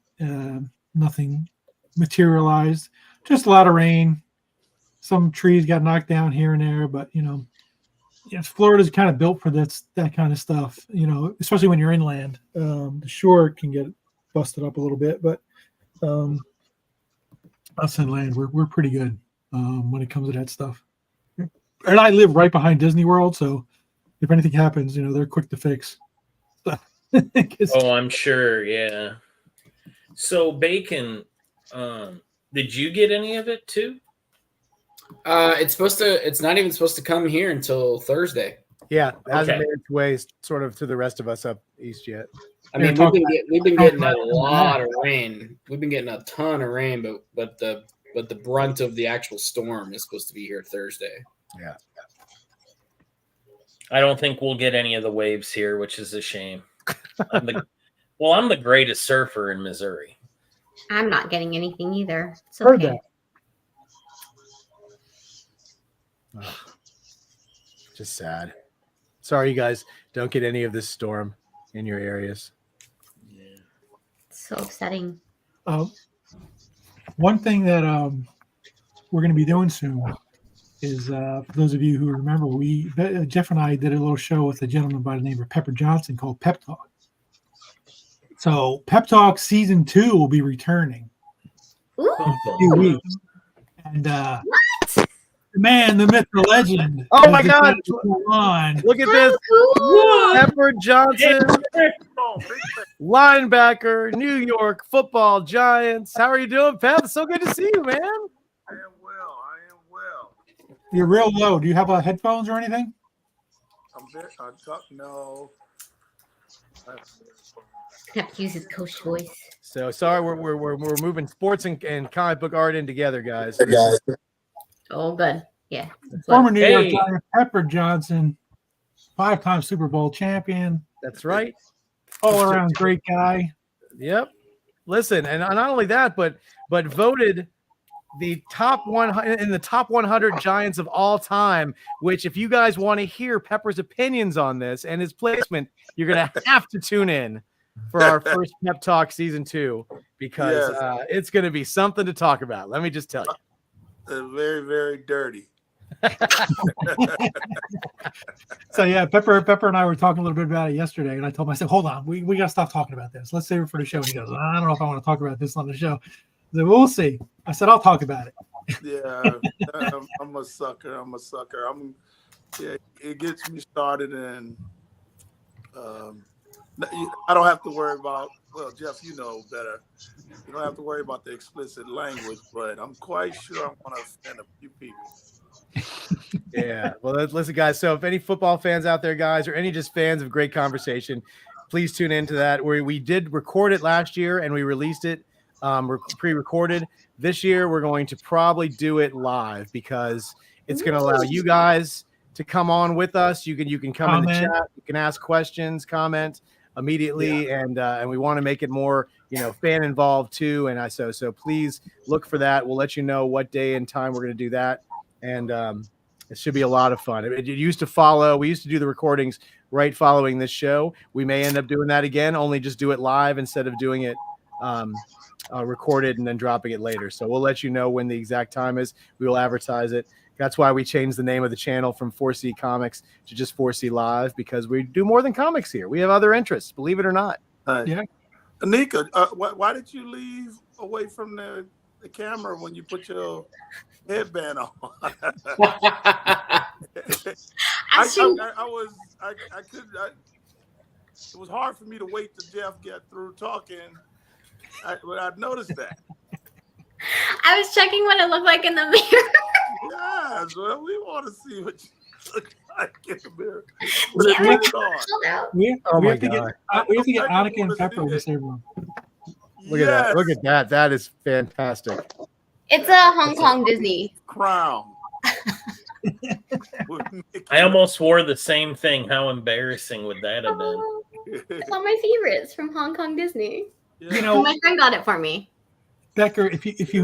E: nothing materialized. Just a lot of rain. Some trees got knocked down here and there, but Florida's kind of built for that kind of stuff. Especially when you're inland. The shore can get busted up a little bit, but us inland, we're pretty good when it comes to that stuff. And I live right behind Disney World, so if anything happens, they're quick to fix.
C: Oh, I'm sure. Yeah. So Bacon, did you get any of it too?
F: It's not even supposed to come here until Thursday.
A: Yeah, it hasn't made its way sort of to the rest of us up east yet.
F: I mean, we've been getting a lot of rain. We've been getting a ton of rain, but the brunt of the actual storm is supposed to be here Thursday.
A: Yeah.
C: I don't think we'll get any of the waves here, which is a shame. I'm the greatest surfer in Missouri.
D: I'm not getting anything either. It's
E: Heard
D: okay.
A: Ugh. Just sad. Sorry, you guys don't get any of this storm in your areas.
C: Yeah.
D: So upsetting.
E: One thing that we're going to be doing soon is, for those of you who remember, Jeff and I did a little show with a gentleman by the name of Pepper Johnson called Pep Talk. So Pep Talk Season 2 will be returning in a few weeks. And the man, the myth, the legend.
A: Oh my God! Look at this.
D: Cool.
A: Pepper Johnson, linebacker, New York Football Giants. How are you doing, Pep? So good to see you, man.
H: I am well.
E: You're real low. Do you have headphones or anything?
H: No.
D: Have to use his coach voice.
A: So sorry, we're moving sports and comic book art in together, guys.
D: Oh, good. Yeah.
E: Former New York Giant Pepper Johnson, 5-time Super Bowl champion.
A: That's right.
E: All around great guy.
A: Yep. Listen, and not only that, but voted the top 100 in the top 100 Giants of all time. Which, if you guys want to hear Pepper's opinions on this and his placement, you're gonna have to tune in for our first Pep Talk Season 2 because it's gonna be something to talk about. Let me just tell you.
H: They're very, very dirty.
E: So yeah, Pepper and I were talking a little bit about it yesterday, and I told him, I said, hold on, we got to stop talking about this. Let's save it for the show. And he goes, I don't know if I want to talk about this on the show. I said, we'll see. I said, I'll talk about it.
H: Yeah, I'm a sucker. It gets me started, and I don't have to worry about. Well, Jeff, you know better. You don't have to worry about the explicit language, but I'm quite sure I want to offend a few people.
A: Yeah. Well, listen, guys. So if any football fans out there, guys, or any just fans of great conversation, please tune into that. We did record it last year and we released it pre-recorded. This year, we're going to probably do it live because it's going to allow you guys to come on with us. You can come in the chat. You can ask questions, comment immediately, and we want to make it more fan involved too. And so please look for that. We'll let you know what day and time we're going to do that, and it should be a lot of fun. We used to do the recordings right following this show. We may end up doing that again, only just do it live instead of doing it recorded and then dropping it later. So we'll let you know when the exact time is. We will advertise it. That's why we changed the name of the channel from 4C Comics to just 4C Live, because we do more than comics here. We have other interests, believe it or not.
E: Yeah.
H: Anika, why did you leave away from the camera when you put your headband on? It was hard for me to wait till Jeff get through talking I noticed that.
D: I was checking what it looked like in the mirror.
H: Yes, well, we want to see what you look like in the mirror.
D: Damn it,
E: We
A: Oh my
E: have to
A: God.
E: we have to get
H: I
E: Annika and
H: wanna
E: Pepper
H: see
E: in the
H: it.
E: same room.
A: Look at that. Look at that. That is fantastic.
D: It's a Hong Kong Disney.
H: Crown.
C: I almost wore the same thing. How embarrassing would that have been?
D: It's one of my favorites from Hong Kong Disney.
H: Yeah.
E: You know,
D: My friend got it for me.
E: Becker, if you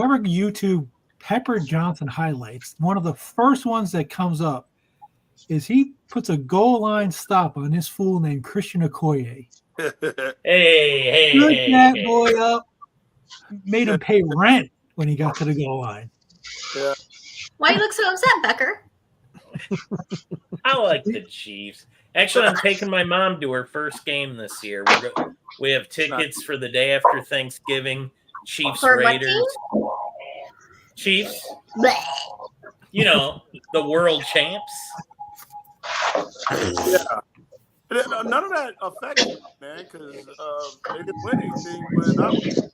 E: ever YouTube Pepper Johnson highlights, one of the first ones that comes up is he puts a goal line stop on this fool named Christian Okoye.
C: Hey,
E: Stood that
C: hey.
E: boy up, made him pay rent when he got to the goal line.
H: Yeah.
D: Why you look so upset, Becker?
C: I like the Chiefs. Actually, I'm taking my mom to her first game this year. We have tickets for the day after Thanksgiving. Chiefs
D: For what
C: Raiders.
D: team?
C: Chiefs.
D: Bleh.
C: You know, the world champs.
H: Yeah. None of that affected me, man, because they didn't win anything when I was.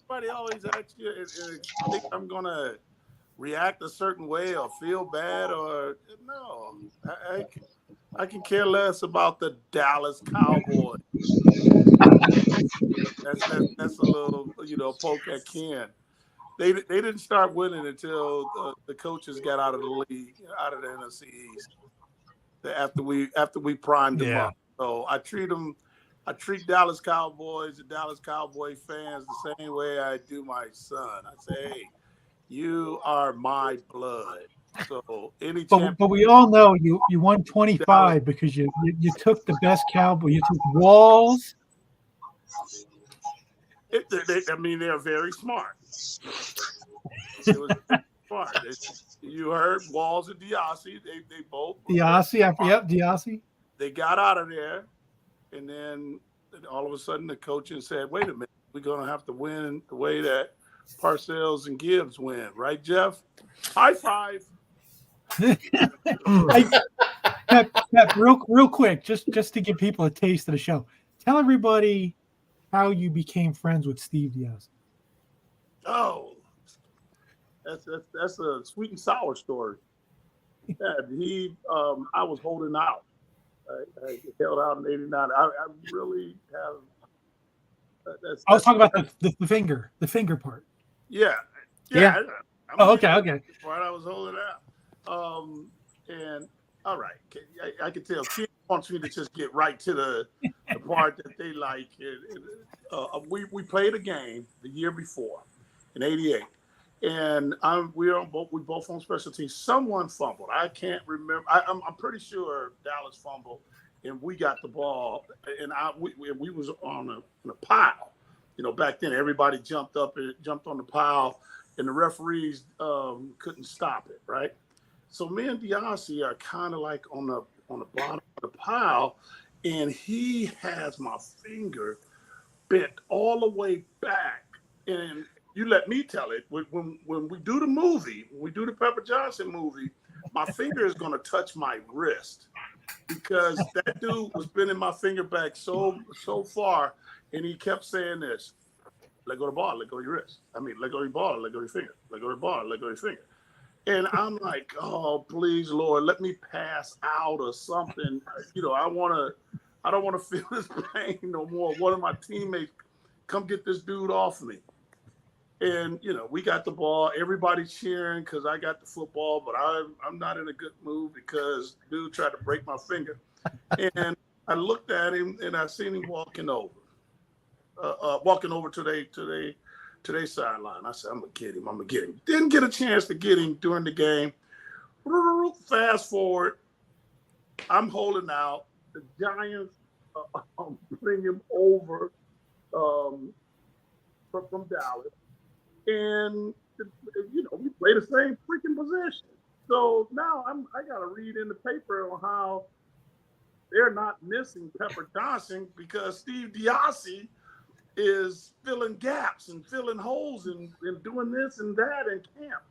H: Everybody always asks you, think I'm gonna react a certain way or feel bad or no. I can care less about the Dallas Cowboys. That's a little poke at Ken. They didn't start winning until the coaches got out of the league, out of the NFC East. After we primed them up. So I treat Dallas Cowboys and Dallas Cowboy fans the same way I do my son. I say, hey, you are my blood. So
E: but we all know you won 25 because you took the best Cowboy. You took Walls.
H: They're very smart. It was smart. You heard Walls and Diassi. They both.
E: Diassi.
H: They got out of there, and then all of a sudden the coaches said, "Wait a minute, we're going to have to win the way that Parcells and Gibbs win, right, Jeff? High five."
E: Pep, real quick, just to give people a taste of the show. Tell everybody how you became friends with Steve Diassi.
H: Oh, that's a sweet and sour story. Yeah, I was holding out. I held out in '89. I really have.
E: I was talking about the finger part.
H: Yeah.
E: Okay.
H: Part I was holding out. And all right, I can tell. Ken wants me to just get right to the part that they like. We played a game the year before in '88. And we both on special teams. Someone fumbled. I can't remember. I'm pretty sure Dallas fumbled, and we got the ball. And we was on a pile. Back then everybody jumped on the pile, and the referees couldn't stop it. Right. So me and Diassi are kind of like on the bottom of the pile, and he has my finger bent all the way back, and you let me tell it. When we do the movie, when we do the Pepper Johnson movie, my finger is going to touch my wrist because that dude was bending my finger back so far, and he kept saying this: "Let go of the ball, let go of your wrist. Let go of your ball, let go of your finger. Let go of the ball, let go of your finger." And I'm like, "Oh, please, Lord, let me pass out or something." I don't want to feel this pain no more. One of my teammates, come get this dude off me. And, we got the ball. Everybody's cheering because I got the football, but I'm not in a good mood because dude tried to break my finger. And I looked at him and I seen him walking over to their sideline. I said, I'm going to get him. Didn't get a chance to get him during the game. Fast forward, I'm holding out. The Giants bring him over from Dallas. And we play the same freaking position. So now I got to read in the paper on how they're not missing Pepper Johnson because Steve Diassi is filling gaps and filling holes and doing this and that in camp.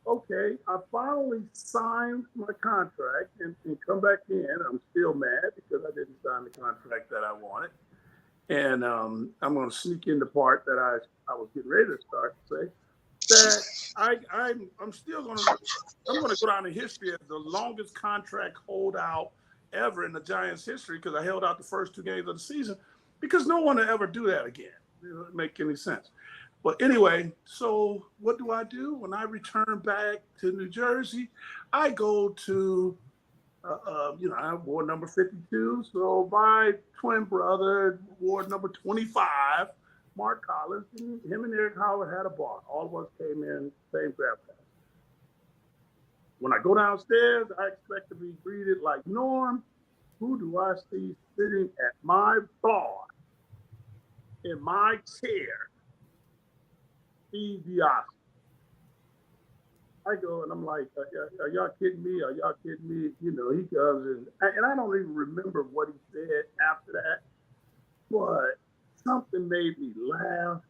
H: okay, I finally signed my contract and come back in. I'm still mad because I didn't sign the contract that I wanted. And I'm going to sneak in the part that I was getting ready to start to say that I'm still going to go down in history as the longest contract holdout ever in the Giants' history because I held out the first 2 games of the season because no one will ever do that again. It doesn't make any sense. But anyway, so what do? When I return back to New Jersey, I go to, I wore number 52. So my twin brother wore number 25, Mark Collins, and him and Eric Howard had a bar. All of us came in, same draft class. When I go downstairs, I expect to be greeted like Norm. Who do I see sitting at my bar in my chair? Steve Diaz. I go and I'm like, are y'all kidding me? Are y'all kidding me? You know, he comes and I don't even remember what he said after that, but something made me laugh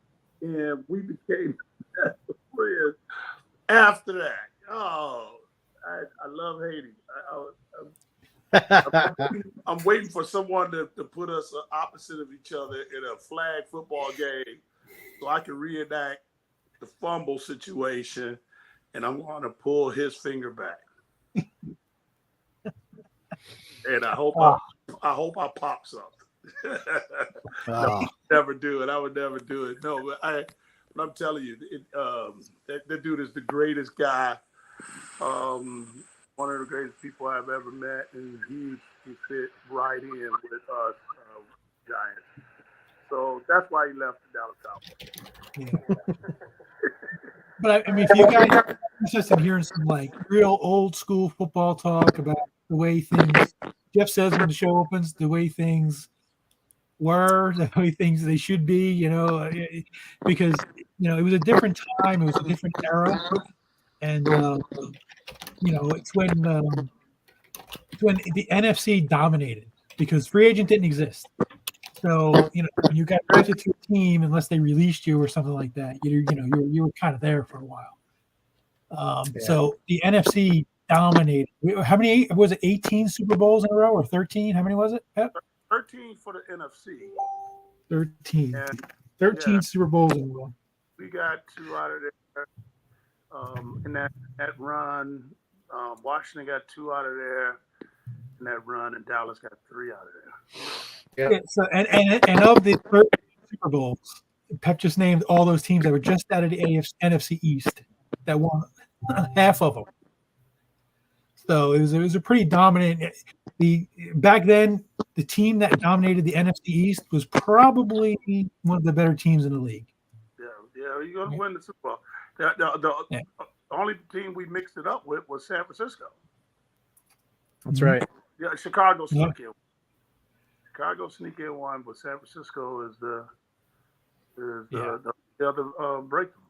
H: and we became best friends after that. Oh, I love Haiti. I'm waiting for someone to put us opposite of each other in a flag football game so I can reenact the fumble situation, and I'm going to pull his finger back. And I hope I pop something. No, I would never do it. I would never do it. No, but I'm telling you, that dude is the greatest guy. One of the greatest people I've ever met, and he fit right in with us Giants. So that's why he left the Dallas Cowboys.
E: Yeah. But I mean, if you guys are interested in hearing some like real old school football talk about the way things, Jeff says when the show opens, the way things were, the way things they should be, because it was a different time, it was a different era, and it's when the NFC dominated because free agent didn't exist. So when you got drafted to a team, unless they released you or something like that, you were kind of there for a while. So the NFC dominated. How many was it? 18 Super Bowls in a row or 13? How many was it, Pep?
H: 13 for the NFC.
E: 13.
H: And
E: 13 Super Bowls in a row.
H: We got 2 out of there in that run. Washington got 2 out of there in that run, and Dallas got 3 out of there.
E: Yeah. So and of the 13 Super Bowls, Pep just named all those teams that were just out of the NFC East that won half of them. So it was a pretty dominant. Back then, the team that dominated the NFC East was probably one of the better teams in the league.
H: Yeah, you're going to win the Super Bowl. The only team we mixed it up with was San Francisco.
A: That's right.
H: Yeah, Chicago snuck in. Chicago sneak in one, but San Francisco is the other breakthrough.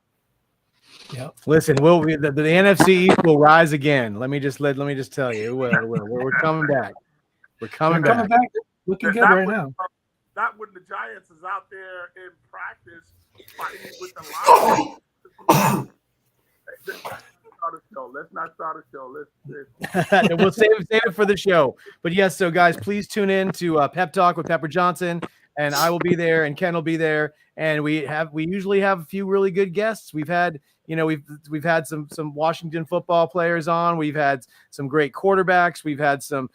E: Yeah.
A: Listen, the NFC East will rise again. Let me just tell you, it will. We're coming back. We're coming back.
E: Looking good right now.
H: Not when the Giants is out there in practice fighting with the Lions. Let's not start a show. Let's
A: we'll save it for the show. But yes, so guys, please tune in to Pep Talk with Pepper Johnson, and I will be there, and Ken will be there, and we usually have a few really good guests. We've had we've had some Washington football players on. We've had some great quarterbacks. We've had some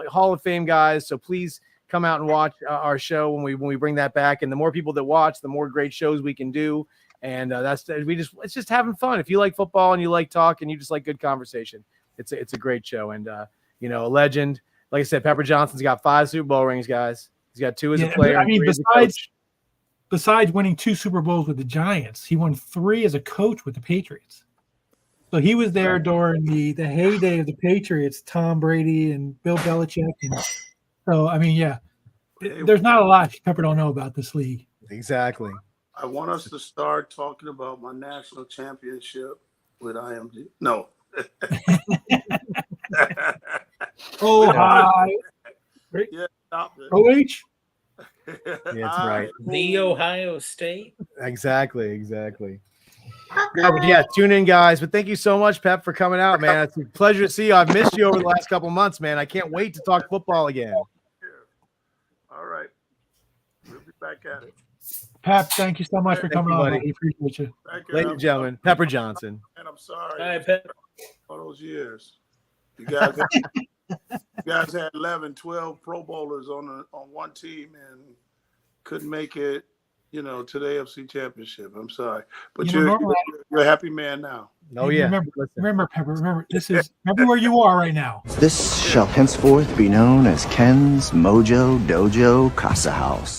A: Hall of Fame guys. So please come out and watch our show when we bring that back. And the more people that watch, the more great shows we can do. And it's just having fun. If you like football and you like talk and you just like good conversation, it's a great show. And a legend, like I said, Pepper Johnson's got 5 Super Bowl rings, guys. He's got 2 as a player.
E: I mean, besides winning 2 Super Bowls with the Giants, he won 3 as a coach with the Patriots. So he was there during the heyday of the Patriots, Tom Brady and Bill Belichick. And so I mean, there's not a lot Pepper don't know about this league.
A: Exactly.
H: I want us to start talking about my national championship with IMG. No.
E: Ohio.
H: Yeah, stop it.
E: OH?
A: Yeah, that's right.
C: The Ohio State.
A: Exactly. No, but yeah, tune in, guys. But thank you so much, Pep, for coming out, man. It's a pleasure to see you. I've missed you over the last couple months, man. I can't wait to talk football again.
H: All right. We'll be back at it.
E: Pep, thank you so much for
A: Thank
E: coming
A: you,
E: on.
A: buddy.
E: We appreciate you.
H: Thank you.
A: Ladies and gentlemen, Pepper Johnson.
H: And I'm sorry
C: All right, Pep.
H: for those years. You guys had 11, 12 Pro Bowlers on one team and couldn't make it, to the AFC Championship. I'm sorry, but you're a happy man now.
A: Oh yeah.
E: Remember, Pepper. Remember where you are right now.
G: This shall henceforth be known as Ken's Mojo Dojo Casa House.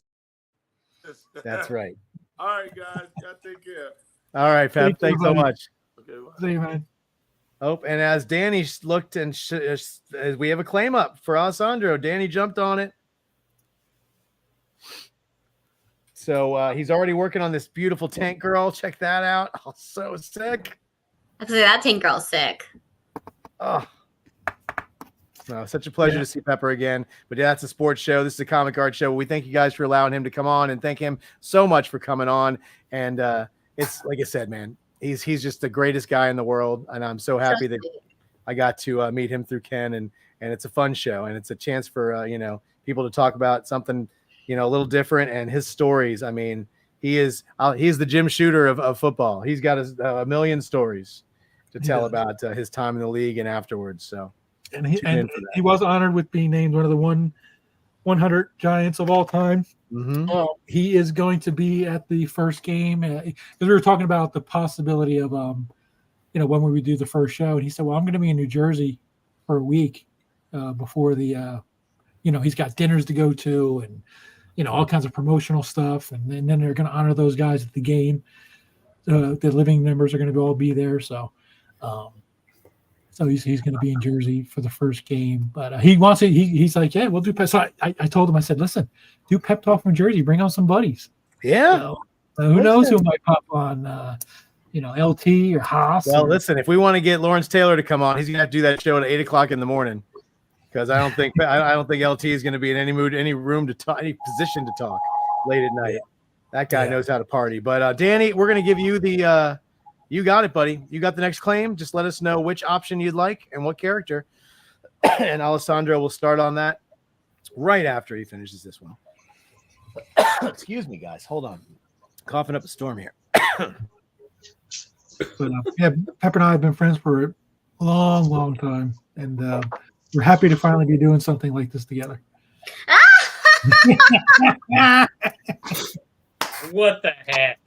A: That's right.
H: All right, guys. Y'all take care.
A: All right, Pep. Thanks so much.
H: Okay, bye.
E: See you, man.
A: Oh, and as Danny looked and as we have a claim up for Alessandro, Danny jumped on it. So he's already working on this beautiful tank girl. Check that out. Oh, so sick.
D: Actually, that tank girl's sick.
A: Oh, no, such a pleasure to see Pepper again. But yeah, that's a sports show. This is a comic art show. We thank you guys for allowing him to come on, and thank him so much for coming on. And it's like I said, man, he's just the greatest guy in the world, and I'm so happy that I got to meet him through Ken. And it's a fun show, and it's a chance for people to talk about something a little different, and his stories. I mean, he's the Jim Shooter of football. He's got a million stories to tell about his time in the league and afterwards. So.
E: And he was honored with being named one of the 100 Giants of all time.
A: Mm-hmm.
E: He is going to be at the first game because we were talking about the possibility of when we would do the first show, and he said, "Well, I'm going to be in New Jersey for a week before the he's got dinners to go to and all kinds of promotional stuff, and then they're going to honor those guys at the game. The living members are going to all be there, so." So he's going to be in Jersey for the first game, but he wants it. He's like, yeah, we'll do pep. So I told him, I said, listen, do pep talk from Jersey. Bring on some buddies.
A: Yeah.
E: Who knows who might pop on, LT or Haas.
A: Well, listen, if we want to get Lawrence Taylor to come on, he's going to have to do that show at 8:00 in the morning because I don't think LT is going to be in any mood, any room to talk, any position to talk late at night. That guy knows how to party. But Danny, we're going to give you the. You got it, buddy. You got the next claim. Just let us know which option you'd like and what character. And Alessandro will start on that right after he finishes this one. Excuse me, guys. Hold on. Coughing up a storm here.
E: But Pepper and I have been friends for a long, long time. And we're happy to finally be doing something like this together.
C: What the heck?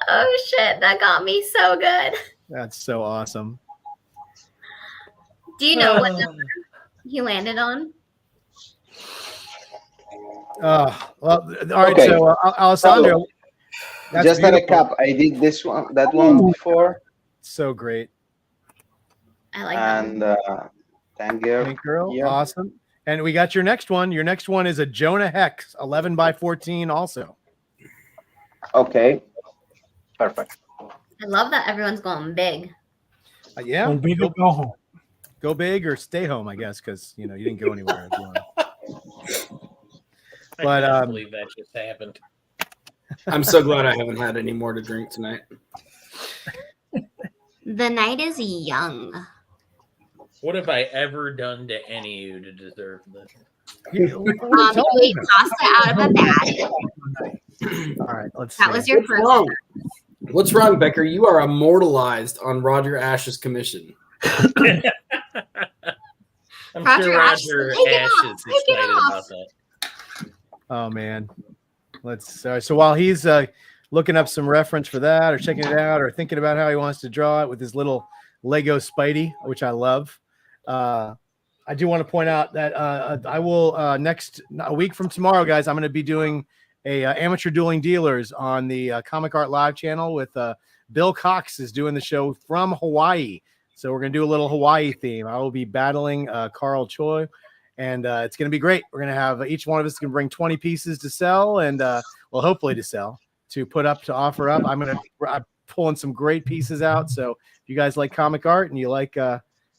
D: Oh shit, that got me so good.
A: That's so awesome.
D: Do you know what number he landed on?
A: Well, all right.
B: Okay.
A: So Alessandro,
B: Just a recap. I did that one before.
A: So great.
D: I like that.
B: And Tank Girl.
A: Tank Girl,
B: Yeah.
A: awesome. And we got your next one. Your next one is a Jonah Hex 11x14 also.
B: Okay. Perfect.
D: I love that everyone's going big.
A: Yeah.
E: Go big or go home.
A: Go big or stay home, I guess, because you didn't go anywhere. But
C: I can't believe that just happened.
F: I'm so glad I haven't had any more to drink tonight.
D: The night is young.
C: What have I ever done to any of you to deserve this?
D: You ate pasta out of a bag.
A: All right, let's
D: That
A: see.
D: was your
F: What's
D: first.
F: wrong? What's wrong, Becker? You are immortalized on Roger Ash's commission.
C: I'm
D: Roger
C: sure
D: Ash,
C: Roger
D: take it
C: Ash
D: off,
C: is
D: take it
C: excited
D: off.
C: about that.
A: Oh man, let's. So while he's looking up some reference for that, or checking it out, or thinking about how he wants to draw it with his little Lego Spidey, which I love. I do want to point out that I will a week from tomorrow, guys. I'm going to be doing a amateur dueling dealers on the Comic Art Live channel with Bill Cox is doing the show from Hawaii. So we're going to do a little Hawaii theme. I will be battling Carl Choi, and it's going to be great. We're going to have each one of us can bring 20 pieces to sell, and hopefully to sell, to put up, to offer up. I'm pulling some great pieces out. So if you guys like comic art and you like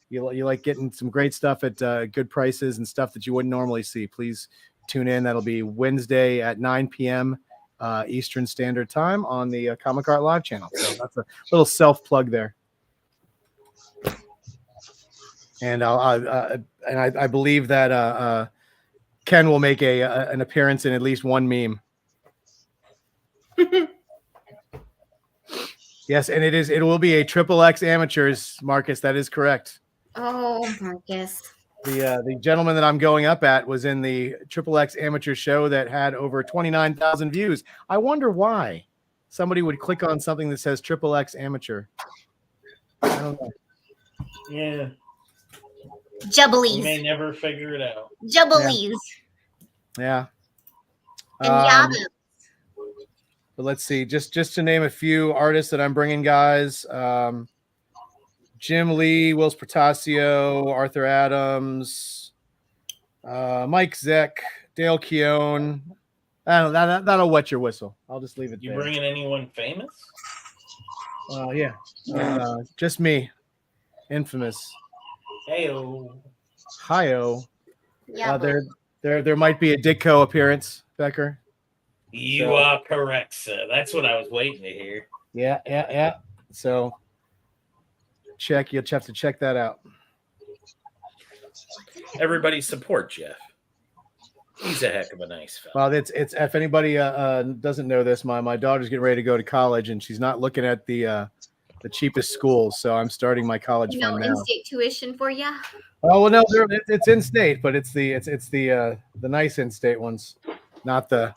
A: you like getting some great stuff at good prices and stuff that you wouldn't normally see, please tune in. That'll be Wednesday at 9 p.m. Eastern Standard Time on the Comic Art Live channel. So that's a little self plug there. And I believe that Ken will make an appearance in at least one meme. Yes, and it will be a XXX amateurs, Marcus. That is correct.
D: Oh, Marcus.
A: The gentleman that I'm going up at was in the XXX amateur show that had over 29,000 views. I wonder why somebody would click on something that says XXX amateur. I don't know.
C: Yeah. You
D: Jubblies.
C: may never figure it out.
D: Jubblies.
A: Yeah.
D: And Yabba.
A: But let's see, just to name a few artists that I'm bringing, guys. Jim Lee, Wills Portasio, Arthur Adams, Mike Zeck, Dale Keown. That'll wet your whistle. I'll just leave it
C: You
A: there.
C: bringing anyone famous?
A: Yeah. Just me. Infamous.
C: Heyo.
A: Hi-oh.
D: Yeah.
A: There might be a Ditko appearance, Becker.
C: You are correct, sir. That's what I was waiting to hear.
A: Yeah. So you'll have to check that out.
C: Everybody support Jeff. He's a heck of a nice fellow.
A: Well, it's if anybody doesn't know this, my daughter's getting ready to go to college, and she's not looking at the cheapest schools, so I'm starting my college fund now.
D: In-state tuition for you?
A: Oh well, no, it's in state, but it's the nice in-state ones, not the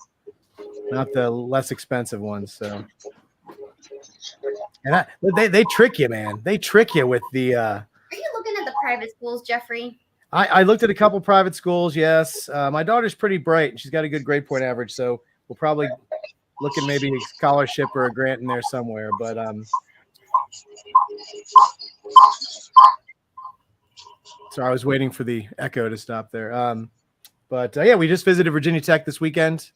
A: less expensive ones. So, and they trick you, man. They trick you with the.
D: Are you looking at the private schools, Jeffrey?
A: I looked at a couple private schools. Yes, my daughter's pretty bright, and she's got a good grade point average. So we'll probably look at maybe a scholarship or a grant in there somewhere. But sorry, I was waiting for the echo to stop there. But yeah, we just visited Virginia Tech this weekend.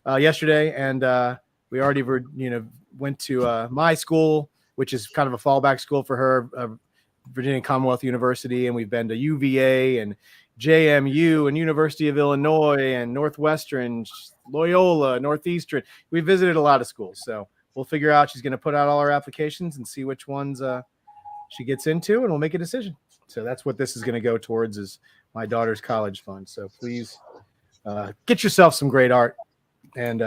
A: Yesterday, and we already went to my school, which is kind of a fallback school for her, Virginia Commonwealth University, and we've been to UVA and JMU and University of Illinois and Northwestern, Loyola, Northeastern. We visited a lot of schools, so we'll figure out. She's going to put out all our applications and see which ones she gets into, and we'll make a decision. So that's what this is going to go towards, is my daughter's college fund. So please get yourself some great art. And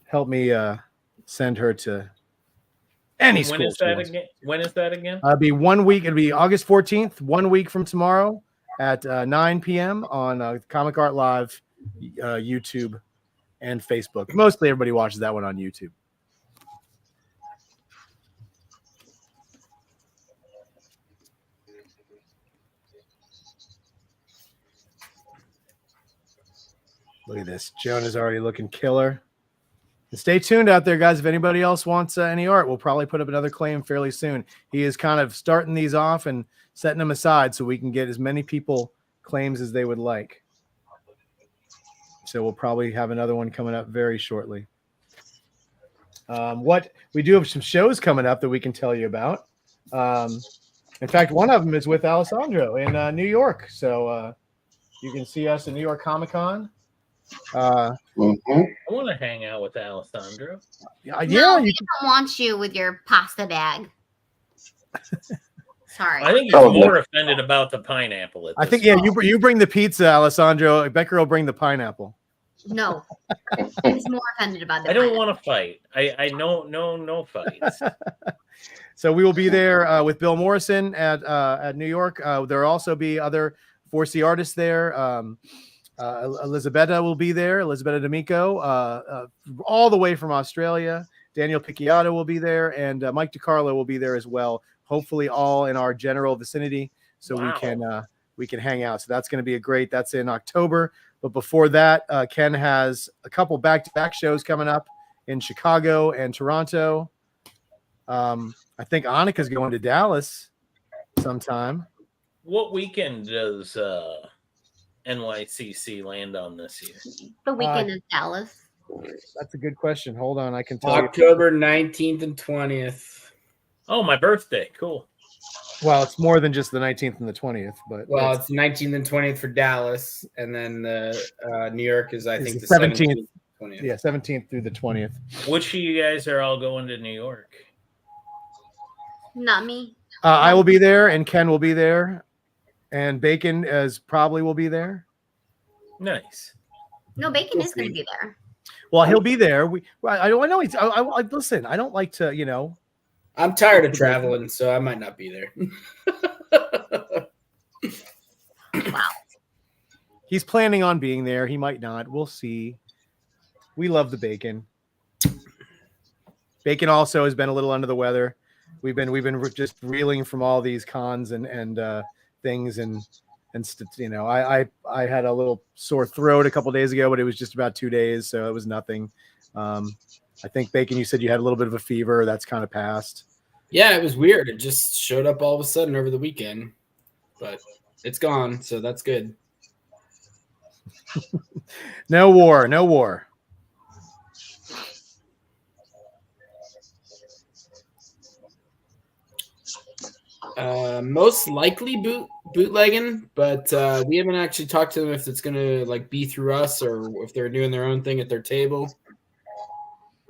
A: help me send her to any school.
C: When is that again?
A: It'll be 1 week. It'll be August 14th, 1 week from tomorrow at 9 p.m. on Comic Art Live, YouTube, and Facebook. Mostly everybody watches that one on YouTube. Look at this. Joan is already looking killer. And stay tuned out there, guys. If anybody else wants any art, we'll probably put up another claim fairly soon. He is kind of starting these off and setting them aside so we can get as many people claims as they would like. So we'll probably have another one coming up very shortly. What we do have some shows coming up that we can tell you about. In fact, one of them is with Alessandro in New York. So you can see us at New York Comic Con.
C: I want to hang out with Alessandro.
D: No, we don't want you with your pasta bag. Sorry.
C: I think he's more offended about the pineapple.
A: I think you bring the pizza, Alessandro. Becker will bring the pineapple.
D: No, he's more offended about the.
C: I don't want to fight. I no fights.
A: So we will be there with Bill Morrison at New York. There will also be other 4C artists there. Elisabetta will be there. Elisabetta D'Amico, all the way from Australia. Daniel Picciotto will be there, and Mike DiCarlo will be there as well. Hopefully, all in our general vicinity, so we can hang out. So that's going to be that's in October. But before that, Ken has a couple back-to-back shows coming up in Chicago and Toronto. I think Annika's going to Dallas sometime.
C: What weekend does NYCC land on this year?
D: The weekend is Dallas.
A: That's a good question. Hold on, I can tell
F: October 19th and 20th.
C: Oh, my birthday. Cool.
A: Well, it's more than just the 19th and the 20th, but
F: Well, it's 19th and 20th for Dallas, and then New York is, I
A: It's
F: think,
A: the
F: the
A: 17th.
F: 17th, 20th.
A: yeah, 17th through the 20th.
C: Which of you guys are all going to New York?
D: Not me.
A: I will be there, and Ken will be there, and Bacon as probably will be there.
C: Nice.
D: No, Bacon is going to be there.
A: Well, he'll be there. I know he's. Listen. I don't like to,
F: I'm tired of traveling, so I might not be there.
D: Wow.
A: He's planning on being there. He might not. We'll see. We love the Bacon. Bacon also has been a little under the weather. We've been just reeling from all these cons and things and I had a little sore throat a couple days ago, but it was just about 2 days, so it was nothing. I think Bacon, you said you had a little bit of a fever. That's kind of passed.
F: Yeah, it was weird. It just showed up all of a sudden over the weekend, but it's gone, so that's good.
A: No war.
F: Most likely bootlegging, but we haven't actually talked to them if it's gonna be through us or if they're doing their own thing at their table.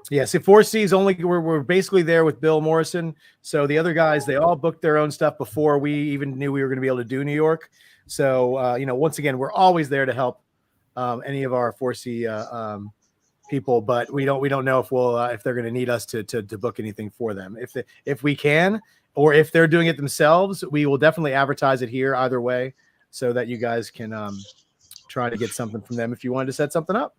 A: Yes, if 4C's only we're basically there with Bill Morrison. So the other guys, they all booked their own stuff before we even knew we were going to be able to do New York. So once again, we're always there to help any of our 4C people, but we don't know if they're going to need us to book anything for them. If we can, or if they're doing it themselves, we will definitely advertise it here either way, so that you guys can try to get something from them if you wanted to set something up.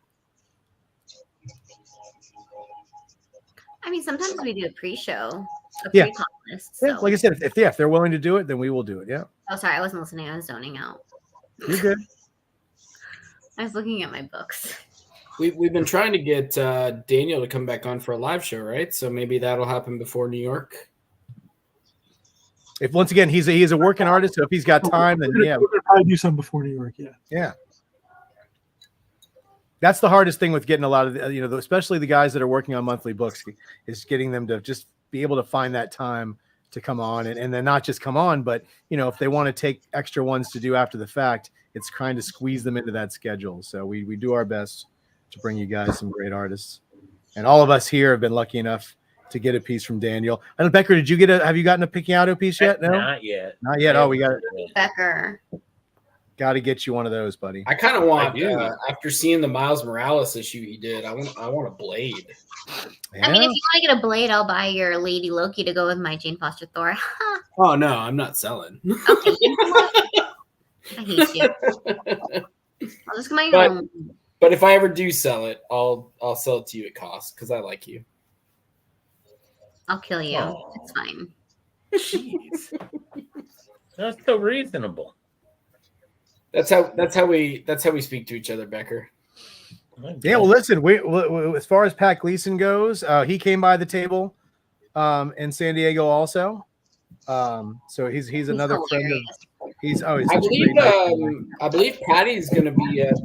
D: I mean, sometimes we do a pre-show,
A: Yeah.
D: pre-con list. So.
A: Yeah, like I said, if they're willing to do it, then we will do it. Yeah.
D: Oh, sorry, I wasn't listening. I was zoning out.
A: You're good.
D: I was looking at my books.
F: We've been trying to get Daniel to come back on for a live show, right? So maybe that'll happen before New York.
A: If once again he's a working artist, so if he's got time, then yeah,
E: we're gonna probably do something before New York.
A: Yeah. That's the hardest thing with getting a lot of especially the guys that are working on monthly books, is getting them to just be able to find that time to come on and then not just come on, but if they want to take extra ones to do after the fact, it's trying to squeeze them into that schedule. So we do our best to bring you guys some great artists, and all of us here have been lucky enough to get a piece from Daniel. I don't know, Becker, have you gotten a Picciato piece yet? No,
C: Not yet.
A: Oh, we got it.
D: Becker.
A: Got to get you one of those, buddy.
F: I kind of want after seeing the Miles Morales issue he did, I want a blade.
A: Yeah.
D: I mean, if you want to get a blade, I'll buy your Lady Loki to go with my Jane Foster Thor.
F: Oh no, I'm not selling.
D: Okay. I hate you. I'll just get my own.
F: But if I ever do sell it, I'll sell it to you at cost because I like you.
D: I'll kill you.
C: Oh.
D: It's fine.
C: Jeez. That's so reasonable.
F: That's how we speak to each other, Becker.
A: Yeah, well, listen. We as far as Pat Gleason goes, he came by the table in San Diego also. So he's another friend of. He's I
F: believe Patty's going to be at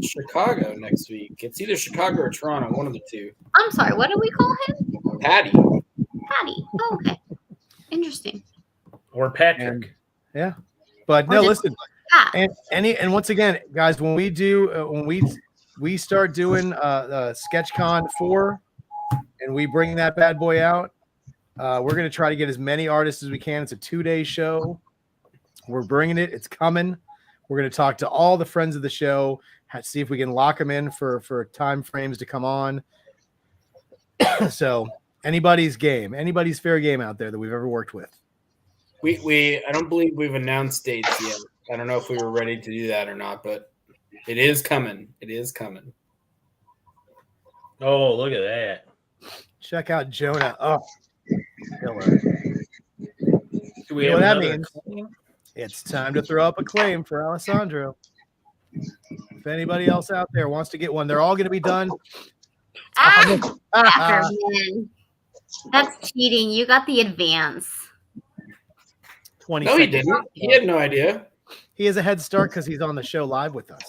F: Chicago next week. It's either Chicago or Toronto, one of the two.
D: I'm sorry. What do we call him?
F: Patty.
D: Patty. Oh, okay. Interesting.
C: Or Patrick.
A: Yeah, but no, listen.
D: Ah.
A: And once again, guys, when we do when we start doing SketchCon 4 and we bring that bad boy out, we're going to try to get as many artists as we can. It's a 2-day show. We're bringing it. It's coming. We're going to talk to all the friends of the show, see if we can lock them in for time frames to come on. So anybody's game, anybody's fair game out there that we've ever worked with.
F: I don't believe we've announced dates yet. I don't know if we were ready to do that or not, but it is coming. It is coming.
C: Oh, look at that.
A: Check out Jonah. Oh, killer.
C: Do we have
A: that
C: another
A: means?
C: claim?
A: It's time to throw up a claim for Alessandro. If anybody else out there wants to get one, they're all going to be done.
D: Man. That's cheating. You got the advance.
A: 20
F: No, he
A: seconds.
F: didn't. He had no idea.
A: He has a head start because he's on the show live with us.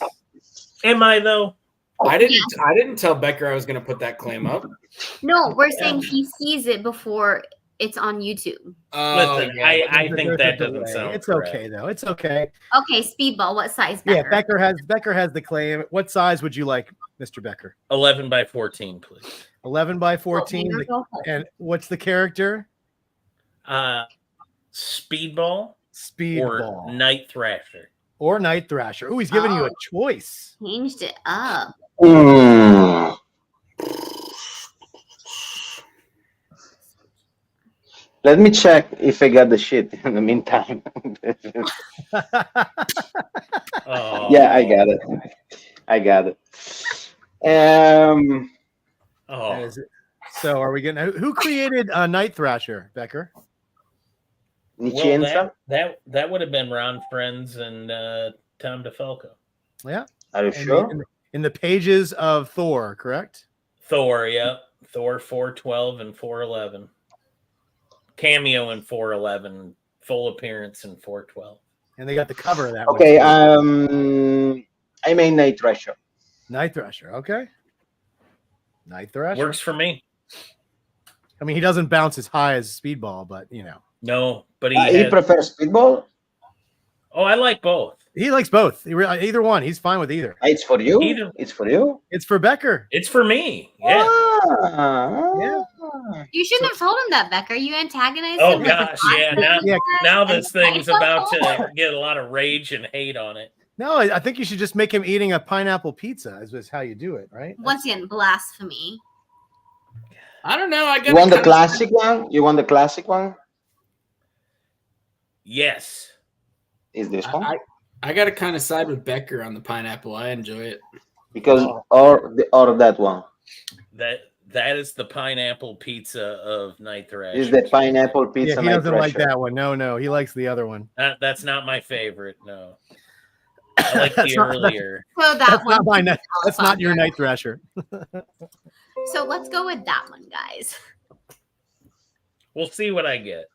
C: Am I though?
F: I didn't tell Becker I was going to put that claim up.
D: No, we're saying he sees it before It's on YouTube.
C: Listen,
F: yeah.
C: I think that
A: There's a
C: doesn't
A: way.
C: sound
A: It's
C: correct.
A: okay though. It's okay.
D: Okay, Speedball. What size,
A: Yeah,
D: Becker?
A: Becker has the claim. What size would you like, Mr. Becker?
C: 11 by 14, please.
A: 11 by 14.
D: Go home.
A: And what's the character?
C: Speedball
A: Speedball
C: or Night Thrasher.
A: or Night Thrasher. Oh, he's giving you a choice.
D: Changed it up.
B: Mm. Let me check if I got the shit in the meantime.
C: Oh.
B: Yeah, I got it. I got it.
C: Oh.
A: That is it. So are we getting who created Night Thrasher, Becker?
B: Nichienza?
C: Well, that would have been Ron Friends and Tom DeFalco.
A: Yeah.
B: Are you sure?
A: In the pages of Thor, correct?
C: Thor, yeah. Thor 412 and 411. Cameo in 411, full appearance in 412.
A: And they got the cover of that
B: Okay,
A: one.
B: I made Night Thrasher.
A: Night Thrasher, okay. Night Thrasher.
C: Works for me.
A: I mean, he doesn't bounce as high as Speedball, but you know.
C: No, but
B: He prefers Speedball?
C: Oh, I like both.
A: He likes both. Either one. He's fine with either.
B: It's for you?
C: Either.
B: It's for you?
A: It's for Becker.
C: It's for me. Yeah.
A: Yeah.
D: You shouldn't have told him that, Becker. You antagonized
C: Oh
D: him.
C: gosh, yeah. Now this thing's about to get a lot of rage and hate on it.
A: No, I think you should just make him eating a pineapple pizza. Is how you do it, right?
D: Once again, blasphemy.
F: I don't know.
B: You want the classic one? You want the classic one?
C: Yes.
B: Is this one?
F: I got to kind of side with Becker on the pineapple. I enjoy it.
B: Because or that one.
C: That is the pineapple pizza of Night Thrasher.
B: Is the pineapple pizza?
A: Yeah, he doesn't like that one. No, he likes the other one.
C: That's not my favorite. No, I like the earlier.
D: So
A: That's not your Night Thrasher.
D: So let's go with that one, guys.
C: We'll see what I get.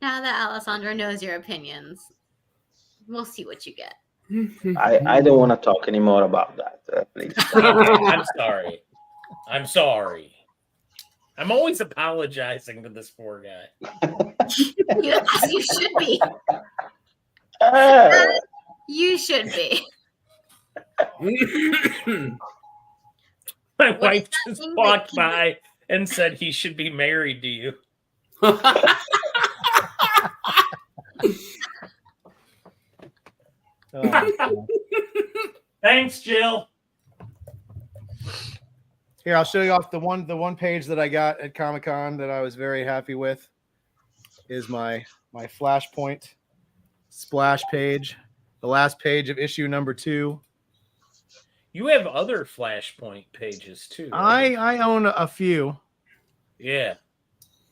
D: Now that Alessandro knows your opinions, we'll see what you get.
B: I don't want to talk anymore about that, please.
C: I'm sorry. I'm always apologizing to this poor guy.
D: As you should be. You should be.
C: My wife just walked by and said he should be married to you.
A: Oh,
C: Thanks, Jill.
A: here, I'll show you off the one page that I got at Comic-Con that I was very happy with. Is my Flashpoint splash page, the last page of issue number 2.
C: You have other Flashpoint pages too. Right?
A: I own a few.
C: Yeah.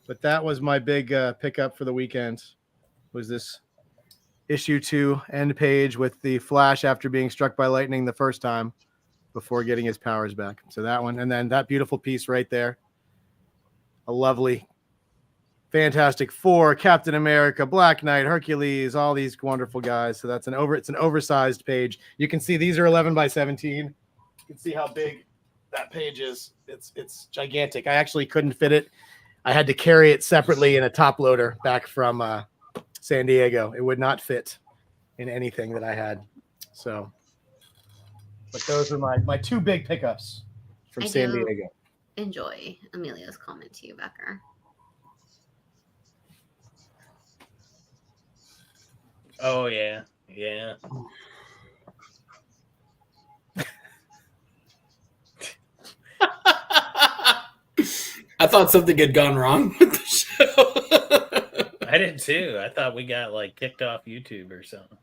A: But that was my big pickup for the weekend. Was this issue 2 end page with the Flash after being struck by lightning the first time before getting his powers back. So that one, and then that beautiful piece right there. A lovely Fantastic Four, Captain America, Black Knight, Hercules, all these wonderful guys. So that's it's an oversized page. You can see these are 11 by 17. You can see how big that page is. It's gigantic. I actually couldn't fit it. I had to carry it separately in a top loader back from San Diego. It would not fit in anything that I had. So, but those are my 2 big pickups from San Diego.
D: Enjoy Amelia's comment to you, Becker.
C: Oh yeah. Yeah.
F: I thought something had gone wrong with the show.
C: I did too. I thought we got like kicked off YouTube or something.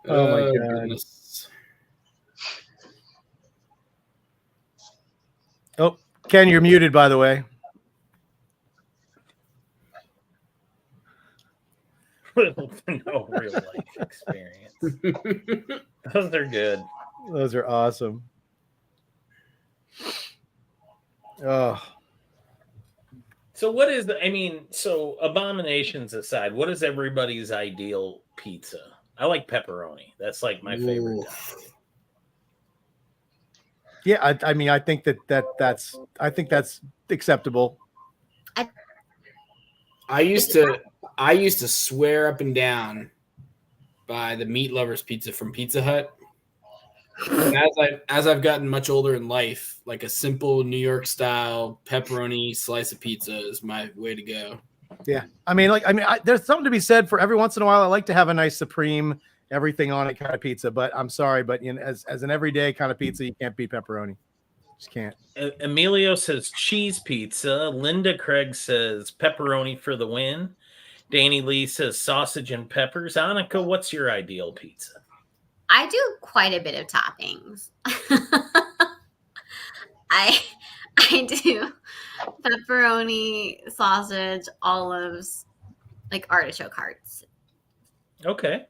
A: Oh my God.
F: Goodness.
A: Oh, Ken, you're muted, by the way.
C: No real life experience. Those are good.
A: Those are awesome. Oh,
C: So what is so Abominations aside, what is everybody's ideal pizza? I like pepperoni. That's like my favorite
F: Ooh.
C: topping.
A: Yeah, I mean, I think that's acceptable.
F: I used to swear up and down by the Meat Lovers Pizza from Pizza Hut. But as I've gotten much older in life, like a simple New York style pepperoni slice of pizza is my way to go.
A: Yeah, I mean, there's something to be said for every once in a while. I like to have a nice supreme, everything on it kind of pizza. But I'm sorry, but as an everyday kind of pizza, you can't beat pepperoni. Just can't.
C: Emilio says cheese pizza. Linda Craig says pepperoni for the win. Danny Lee says sausage and peppers. Annika, what's your ideal pizza?
D: I do quite a bit of toppings. I do pepperoni, sausage, olives, like artichoke hearts.
C: Okay.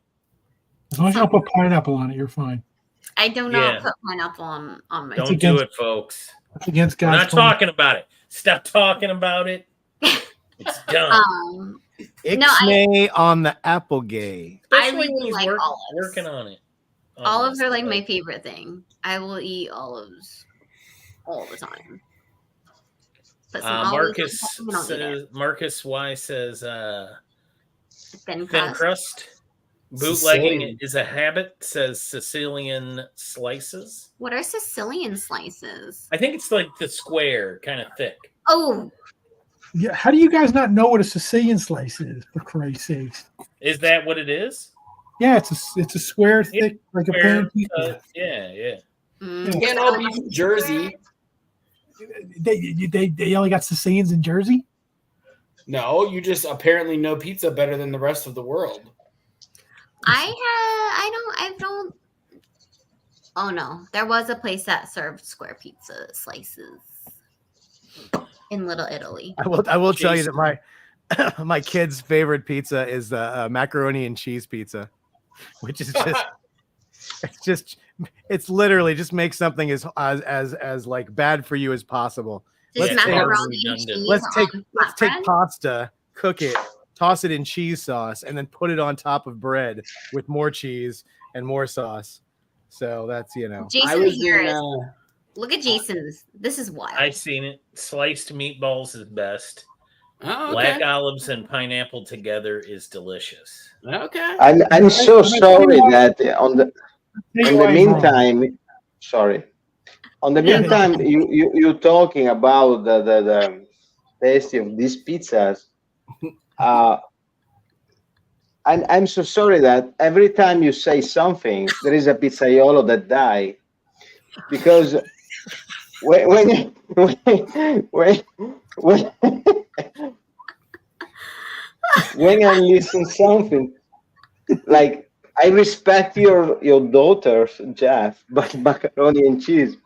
E: As long as you don't put pineapple on it, you're fine.
D: I do not put pineapple on my.
C: Don't do it, folks.
E: It's against
C: We're
E: God's
C: not talking about it. Stop talking about it. It's done.
A: Ixnay on the Applegate.
C: Especially
D: I
C: when he's
D: like olives.
C: working on it.
D: Olives are like my favorite thing. I will eat olives all the time. But
C: Marcus Y says
D: thin
C: crust. Bootlegging is a habit, says Sicilian slices.
D: What are Sicilian slices?
C: I think it's like the square, kind of thick.
D: Oh.
E: Yeah, how do you guys not know what a Sicilian slice is, for Christ's sakes?
C: Is that what it is?
E: Yeah, it's a square, thick, like a pan pizza.
C: Yeah.
F: Can't all be from Jersey.
E: They only got Sicilians in Jersey?
F: No, you just apparently know pizza better than the rest of the world.
D: I don't. Oh no, there was a place that served square pizza slices in Little Italy.
A: I will tell you that my kid's favorite pizza is the macaroni and cheese pizza, which is it's literally just make something as like bad for you as possible. Let's take pasta, cook it, toss it in cheese sauce, and then put it on top of bread with more cheese and more sauce. So that's
D: Jason look at Jason's. This is wild.
C: I've seen it. Sliced meatballs is best.
F: Oh, okay.
C: Black olives and pineapple together is delicious.
F: Okay.
B: I'm so sorry that on the meantime, you're talking about the tasty of these pizzas. I'm so sorry that every time you say something, there is a pizzaiolo that die, because when I listen something, like I respect your daughters, Jeff, but macaroni and cheese.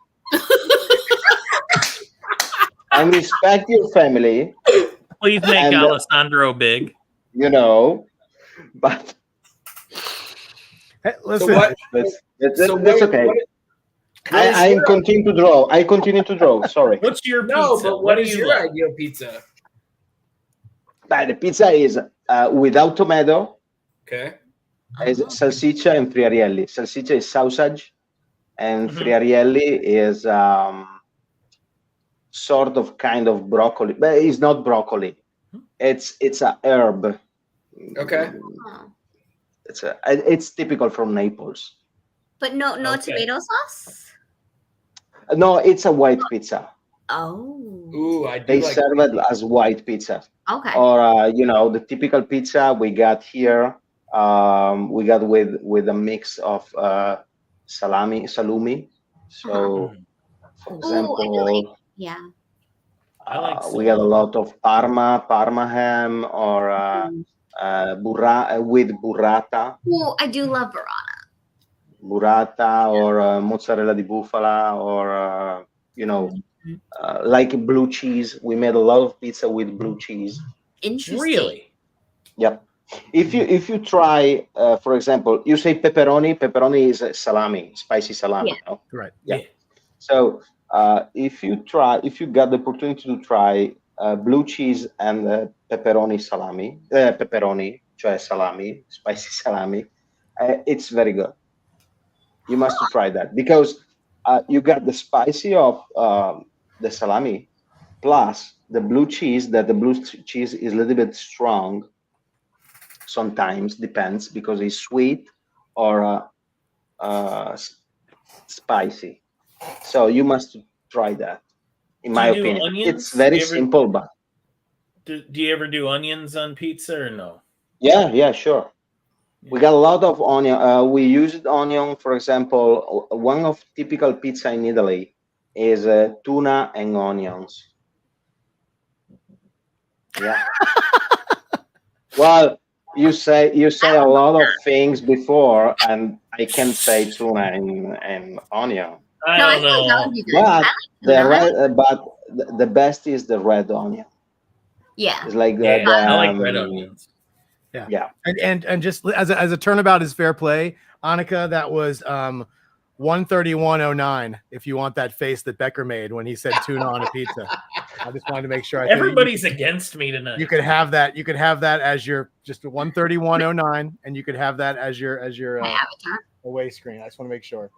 B: I respect your family.
C: Please make Alessandro big.
B: But
A: hey, listen,
B: that's okay. I continue to draw. Sorry.
C: What's your pizza?
F: No, but what is your ideal pizza?
B: The pizza is without tomato.
F: Okay.
B: Is salsiccia and friarielli. Salsiccia is sausage, and friarielli is sort of kind of broccoli, but it's not broccoli. It's a herb.
F: Okay.
B: It's typical from Naples.
D: But no tomato sauce?
B: No, it's a white pizza.
D: Oh.
F: Ooh,
B: They serve it as white pizza.
D: Okay.
B: Or the typical pizza we got here. We got with a mix of salumi. So, for example, we got a lot of Parma ham, or with burrata.
D: Oh, I do love burrata.
B: Burrata, or mozzarella di bufala, or like blue cheese. We made a lot of pizza with blue cheese.
D: Interesting.
C: Really?
B: Yep. If you try, for example, you say pepperoni. Pepperoni is salami, spicy salami.
D: Yeah.
B: No?
A: right?
B: Yeah. So if you got the opportunity to try blue cheese and pepperoni salami, cioè salami, spicy salami, It's very good. You must try that because you got the spicy of the salami plus the blue cheese. That the blue cheese is a little bit strong. Sometimes depends because it's sweet or spicy. So you must try that. In
C: Do
B: my
C: you do
B: opinion, it's
C: onions?
B: very
C: You ever
B: simple, but
C: do you ever do onions on pizza or no?
B: yeah, sure. We got a lot of onion. We used onion, for example. One of typical pizza in Italy is tuna and onions. Yeah. Well, you say a lot of things before, and I can say tuna and onion.
C: I
D: No, I
C: don't
D: feel like that
C: know.
D: would be good. I
B: But
D: like
B: the
D: tuna.
B: red, the best is the red onion.
D: Yeah.
B: It's like
C: Yeah,
B: the
C: I like red onions.
B: yeah.
A: And just as a turnabout is fair play, Annika, that was 131.09. If you want that face that Becker made when he said tuna on a pizza, I just wanted to make sure.
C: Everybody's against me tonight.
A: You could have that. You could have that as your just 131.09, and you could have that as your
D: My avatar.
A: away screen. I just want to make sure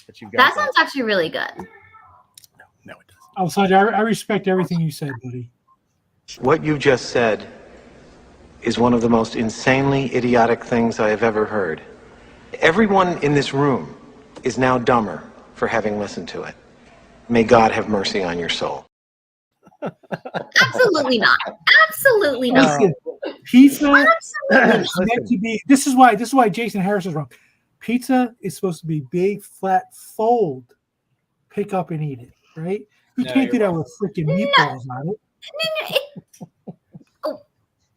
A: that you've got
D: That sounds actually really good.
A: No, it doesn't.
E: Alessandro, I respect everything you said, buddy.
I: What you just said is one of the most insanely idiotic things I have ever heard. Everyone in this room is now dumber for having listened to it. May God have mercy on your soul.
D: Absolutely not. Absolutely not.
E: Listen, pizza
D: Absolutely
E: is meant to be. This is why Jason Harris is wrong. Pizza is supposed to be big, flat, fold, pick up and eat it. Right? You
F: No,
E: can't do
F: you're
E: that
F: wrong.
E: with freaking meatballs on it.
D: Oh.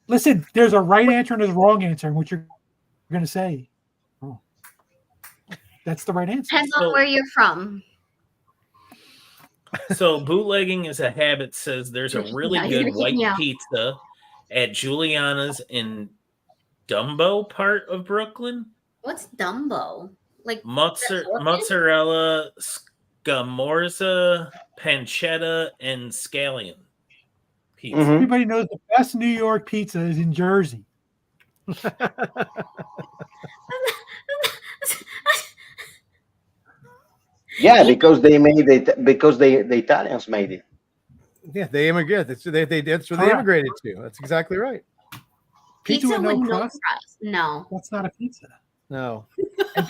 E: Listen, there's a right answer and there's a wrong answer, and what you're going to say. Oh. That's the right answer.
D: Depends on where you're from.
C: So bootlegging is a habit says there's a really
D: Yeah, you're
C: good
D: gonna
C: white
D: kick me out.
C: pizza at Juliana's in Dumbo part of Brooklyn.
D: What's Dumbo? Like
C: Mozzarella, scamorza, pancetta, and scallion pizza.
B: Mhm.
E: Everybody knows the best New York pizza is in Jersey.
B: Yeah, because they made it because the Italians made it.
A: Yeah, they immigrated. That's where they
E: Correct.
A: immigrated to. That's exactly right.
E: Pizza with no crust?
D: No.
E: That's not a pizza.
A: No.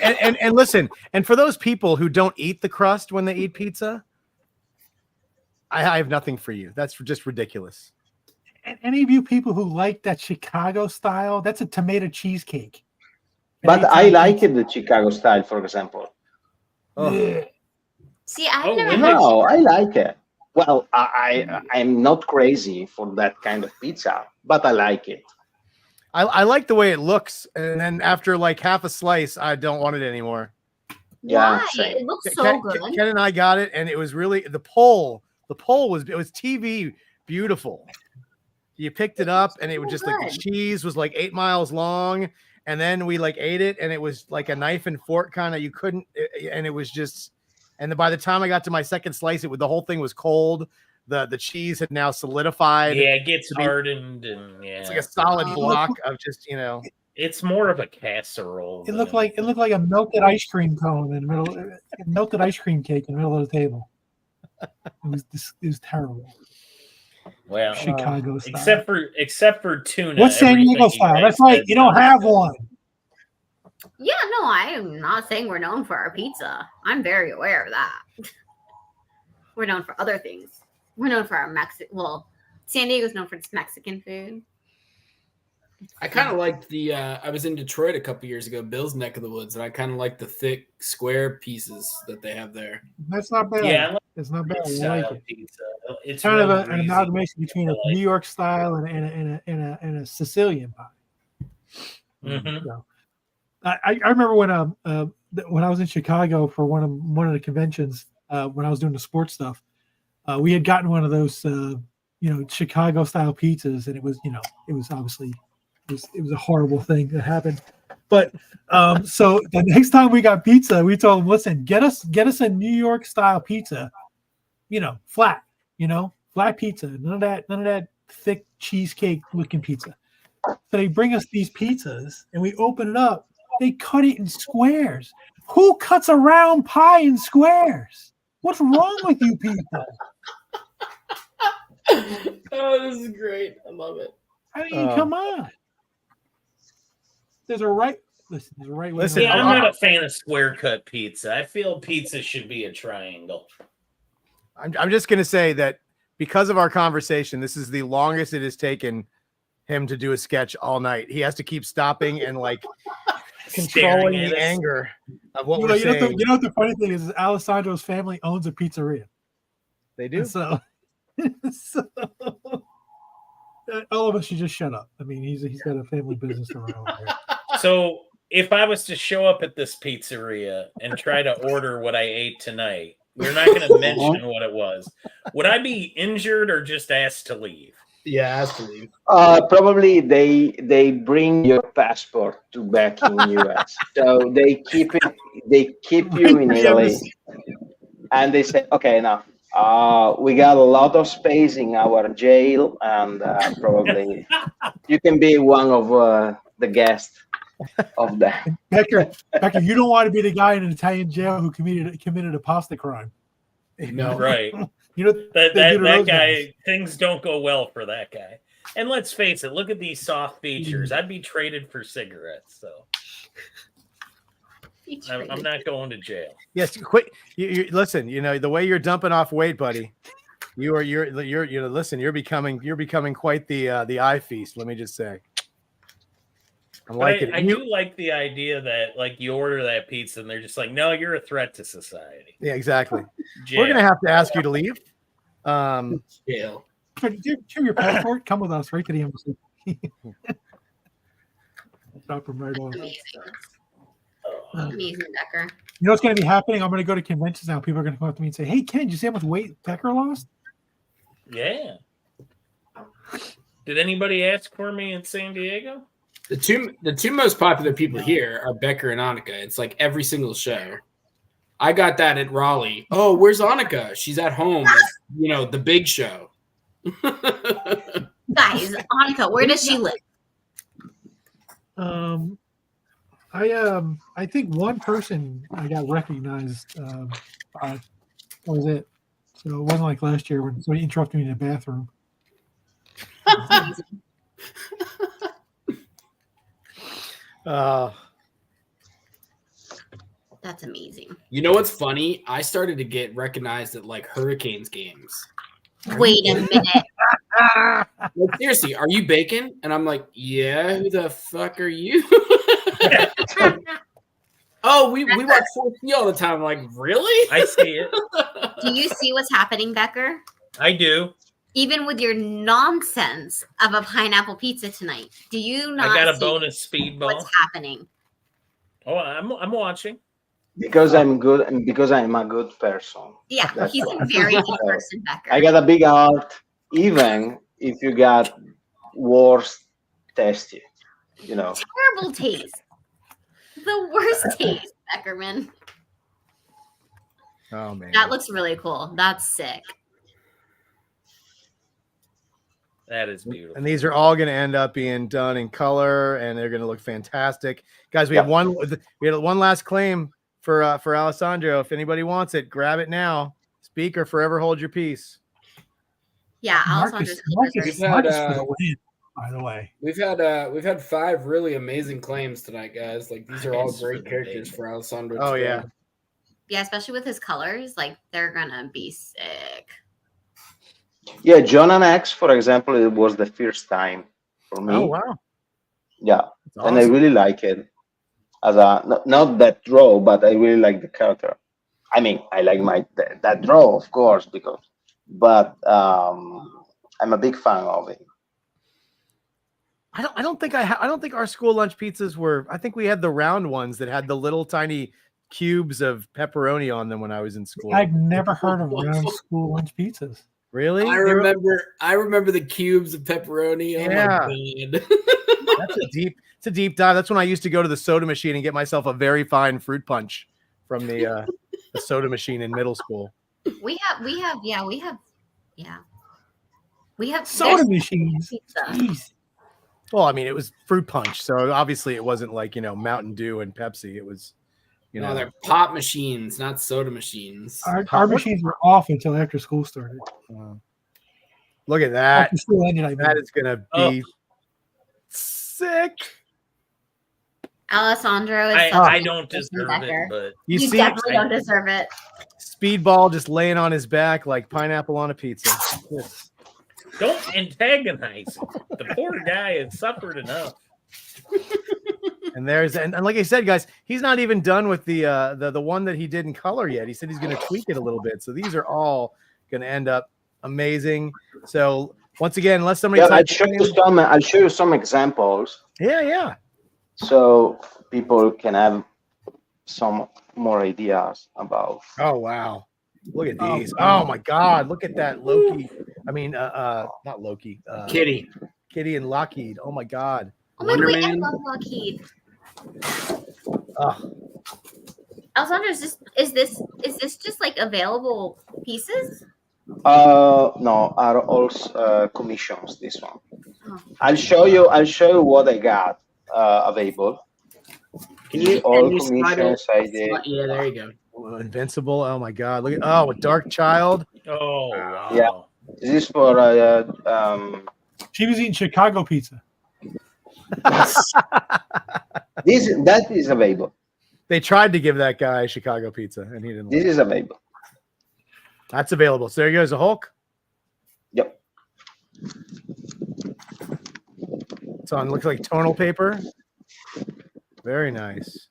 A: And listen, and for those people who don't eat the crust when they eat pizza, I have nothing for you. That's just ridiculous.
E: And any of you people who like that Chicago style, that's a tomato cheesecake.
B: But I like it the Chicago style, for example.
A: Oh.
D: See, I've
C: Oh,
D: never
C: when
D: had.
B: No, I like it. Well, I'm not crazy for that kind of pizza, but I like it.
A: I like the way it looks, and then after like half a slice, I don't want it anymore.
B: Yeah,
D: Why?
B: same.
D: It looks so
A: Ken,
D: good.
A: Ken and I got it, and it was really the pole. The pole was TV beautiful. You picked it up, and it was just like the
D: Good.
A: cheese was like 8 miles long, and then we like ate it, and it was like a knife and fork kind of. You couldn't, and it was just. And then by the time I got to my second slice, the whole thing was cold. The cheese had now solidified.
C: Yeah, it gets hardened, and yeah,
A: It's like a solid block of just
C: it's more of a casserole.
E: It looked like a melted ice cream cone in the middle, a melted ice cream cake in the middle of the table. It was terrible.
C: Well,
E: Chicago
C: except
E: style.
C: for tuna.
E: What's San Diego
C: everything you
E: style?
C: guys
E: That's right.
C: said
E: You don't have one.
D: Yeah, no, I am not saying we're known for our pizza. I'm very aware of that. We're known for other things. We're known for our Mexican. Well, San Diego's known for its Mexican food.
F: I kind of liked the. I was in Detroit a couple years ago, Bill's neck of the woods, and I kind of like the thick square pieces that they have there.
E: That's not bad.
C: Yeah, I like
E: It's not bad. I
C: style
E: like it.
C: pizza. It's
E: Kind of
C: real
E: an
C: greasy.
E: amalgamation between a
C: I like
E: New York style and a Sicilian pie.
C: Mhm.
E: So, I remember when I was in Chicago for one of the conventions when I was doing the sports stuff, we had gotten one of those Chicago style pizzas, and it was obviously it was a horrible thing that happened. But so the next time we got pizza, we told them, listen, get us a New York style pizza, flat, flat pizza, none of that thick cheesecake looking pizza. So they bring us these pizzas, and we open it up, They cut it in squares. Who cuts a round pie in squares? What's wrong with you people?
F: Oh, this is great. I love it.
E: I mean, come on. There's a right. Listen, there's a right way.
C: Yeah, I'm not a fan of square cut pizza. I feel pizza should be a triangle.
A: I'm just gonna say that because of our conversation, this is the longest it has taken him to do a sketch all night. He has to keep stopping and like controlling the anger of what we're saying.
E: You know what the funny thing is Alessandro's family owns a pizzeria.
A: They do.
E: So all of us should just shut up. I mean, he's got a family business to run over here.
C: So if I was to show up at this pizzeria and try to order what I ate tonight, we're not going to mention what it was. Would I be injured or just asked to leave?
F: Yeah, asked to leave.
B: Probably they bring your passport to back in US, so they keep you in Italy, and they say, okay, enough. We got a lot of space in our jail, and probably you can be one of the guests of that.
E: Becker, you don't want to be the guy in an Italian jail who committed a pasta crime.
C: No, right.
E: You know
C: that guy. Guys. Things don't go well for that guy. And let's face it. Look at these soft features. I'd be traded for cigarettes. So I'm not going to jail.
A: Yes, quick. You listen. You know the way you're dumping off weight, buddy. You're listen. You're becoming quite the eye feast. Let me just say.
C: I do like the idea that like you order that pizza and they're just like, no, you're a threat to society.
A: Yeah, exactly. We're gonna have to ask you to leave.
F: Jail.
E: Show your passport. Come with us right to the embassy. Stop him right off.
D: Amazing, Becker.
E: You know what's going to be happening? I'm going to go to conventions now. People are going to come up to me and say, "Hey, Ken, did you see how much weight Becker lost?"
C: Yeah. Did anybody ask for me in San Diego?
F: The two most popular people here are Becker and Annika. It's like every single show. I got that at Raleigh. Oh, where's Annika? She's at home. The big show.
D: Guys, Annika, where does she live?
E: I think one person I got recognized. That was it. So it wasn't like last year when somebody interrupted me in the bathroom.
D: That's amazing.
F: You know what's funny? I started to get recognized at like Hurricanes games.
D: Wait a minute.
F: Like, seriously, are you Bacon? And I'm like, yeah, who the fuck are you? Oh, we watch 4C all the time. I'm like, really?
C: I see it.
D: Do you see what's happening, Becker?
C: I do.
D: Even with your nonsense of a pineapple pizza tonight, do you not?
C: I got a bonus speedball.
D: What's happening?
C: Oh, I'm watching.
B: Because I'm good and because I'm a good person.
D: Yeah,
B: That's
D: he's
B: why.
D: a very good person, Becker.
B: I got a big heart, even if you got worse tasty.
D: Terrible taste. The worst taste, Beckerman.
A: Oh man,
D: that looks really cool. That's sick.
C: That is beautiful.
A: And these are all going to end up being done in color, and they're going to look fantastic, guys. We have one last claim for Alessandro. If anybody wants it, grab it now. Speak or forever hold your peace.
D: Yeah,
E: Marcus by the way,
F: we've had 5 really amazing claims tonight, guys. Like these are all great characters for Alessandro.
A: Oh yeah,
D: especially with his colors, like they're gonna be sick.
B: Yeah, John and X, for example, it was the first time for me.
A: Oh wow.
B: Yeah,
A: awesome.
B: And I really like it as not that draw, but I really like the character. I mean, I like that draw, of course, but I'm a big fan of it.
A: I don't think our school lunch pizzas were. I think we had the round ones that had the little tiny cubes of pepperoni on them when I was in school.
E: I've never heard of round school lunch pizzas.
A: Really?
F: I remember the cubes of pepperoni. Oh
A: yeah.
F: My God.
A: It's a deep dive. That's when I used to go to the soda machine and get myself a very fine fruit punch from the soda machine in middle school.
D: We have
E: soda machines. Jeez.
A: Well, I mean, it was fruit punch, so obviously it wasn't like Mountain Dew and Pepsi. It was,
F: No, they're pop machines, not soda machines.
E: Our machines were off until after school started.
A: Look at that.
E: After school ended, I mean.
A: That is gonna be sick.
D: Alessandro is.
C: I don't deserve it, but
A: you see,
D: definitely don't deserve it.
A: Speedball just laying on his back like pineapple on a pizza.
C: Don't antagonize him. The poor guy had suffered enough.
A: And like I said, guys, he's not even done with the one that he did in color yet. He said he's going to tweak it a little bit. So these are all going to end up amazing. So once again, unless somebody
B: I'll show you some examples.
A: Yeah.
B: So people can have some more ideas about.
A: Oh wow. Look at these. Oh my God. Look at that Loki. I mean, not Loki.
F: Kitty
A: and Lockheed. Oh my God.
D: Oh my God, I love Lockheed. Alessandro, is this just like available pieces?
B: No, are all commissions. This one.
D: Oh.
B: I'll show you what I got available.
F: Can you
B: all commissions I did.
F: Yeah, there you go.
A: Invincible. Oh my God. Look at a Dark Child.
C: Oh wow.
B: Yeah. This is for
E: She was eating Chicago pizza.
B: that is available.
A: They tried to give that guy Chicago pizza, and he didn't.
B: This is available.
A: That's available. So there goes a Hulk.
B: Yep.
A: It's on. Looks like tonal paper. Very nice.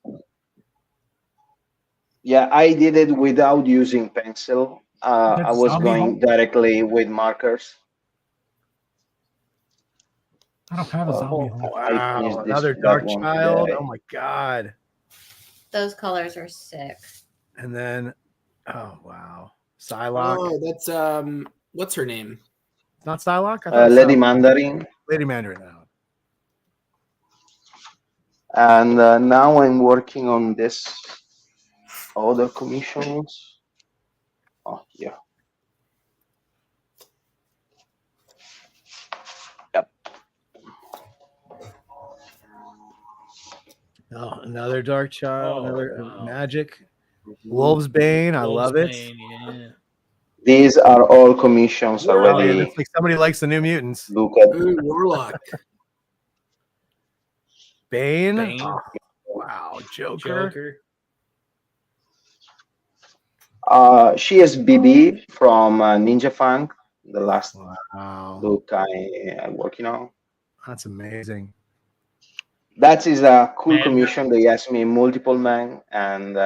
B: Yeah, I did it without using pencil. I was going directly with markers.
E: I don't have a zombie Hulk.
A: Wow, another Dark Child. Oh my God.
D: Those colors are sick.
A: And then, oh wow, Psylocke.
F: Oh, that's what's her name?
A: It's not Psylocke. I thought
B: Lady Mandarin.
A: Lady Mandarin. Now.
B: And now I'm working on this other commissions. Oh yeah. Yep.
A: Oh, another Dark Child.
C: Oh,
A: another
C: wow.
A: Magic. Wolf's Bane. I love it.
C: Yeah.
B: These are all commissions already.
A: It's like somebody likes the New Mutants.
B: Look at
F: Ooh, Warlock.
A: Bane. Oh, wow, Joker.
B: She is BB from Ninja Fang, the last book I'm working on.
A: That's amazing.
B: That is a cool commission. They asked me multiple men, and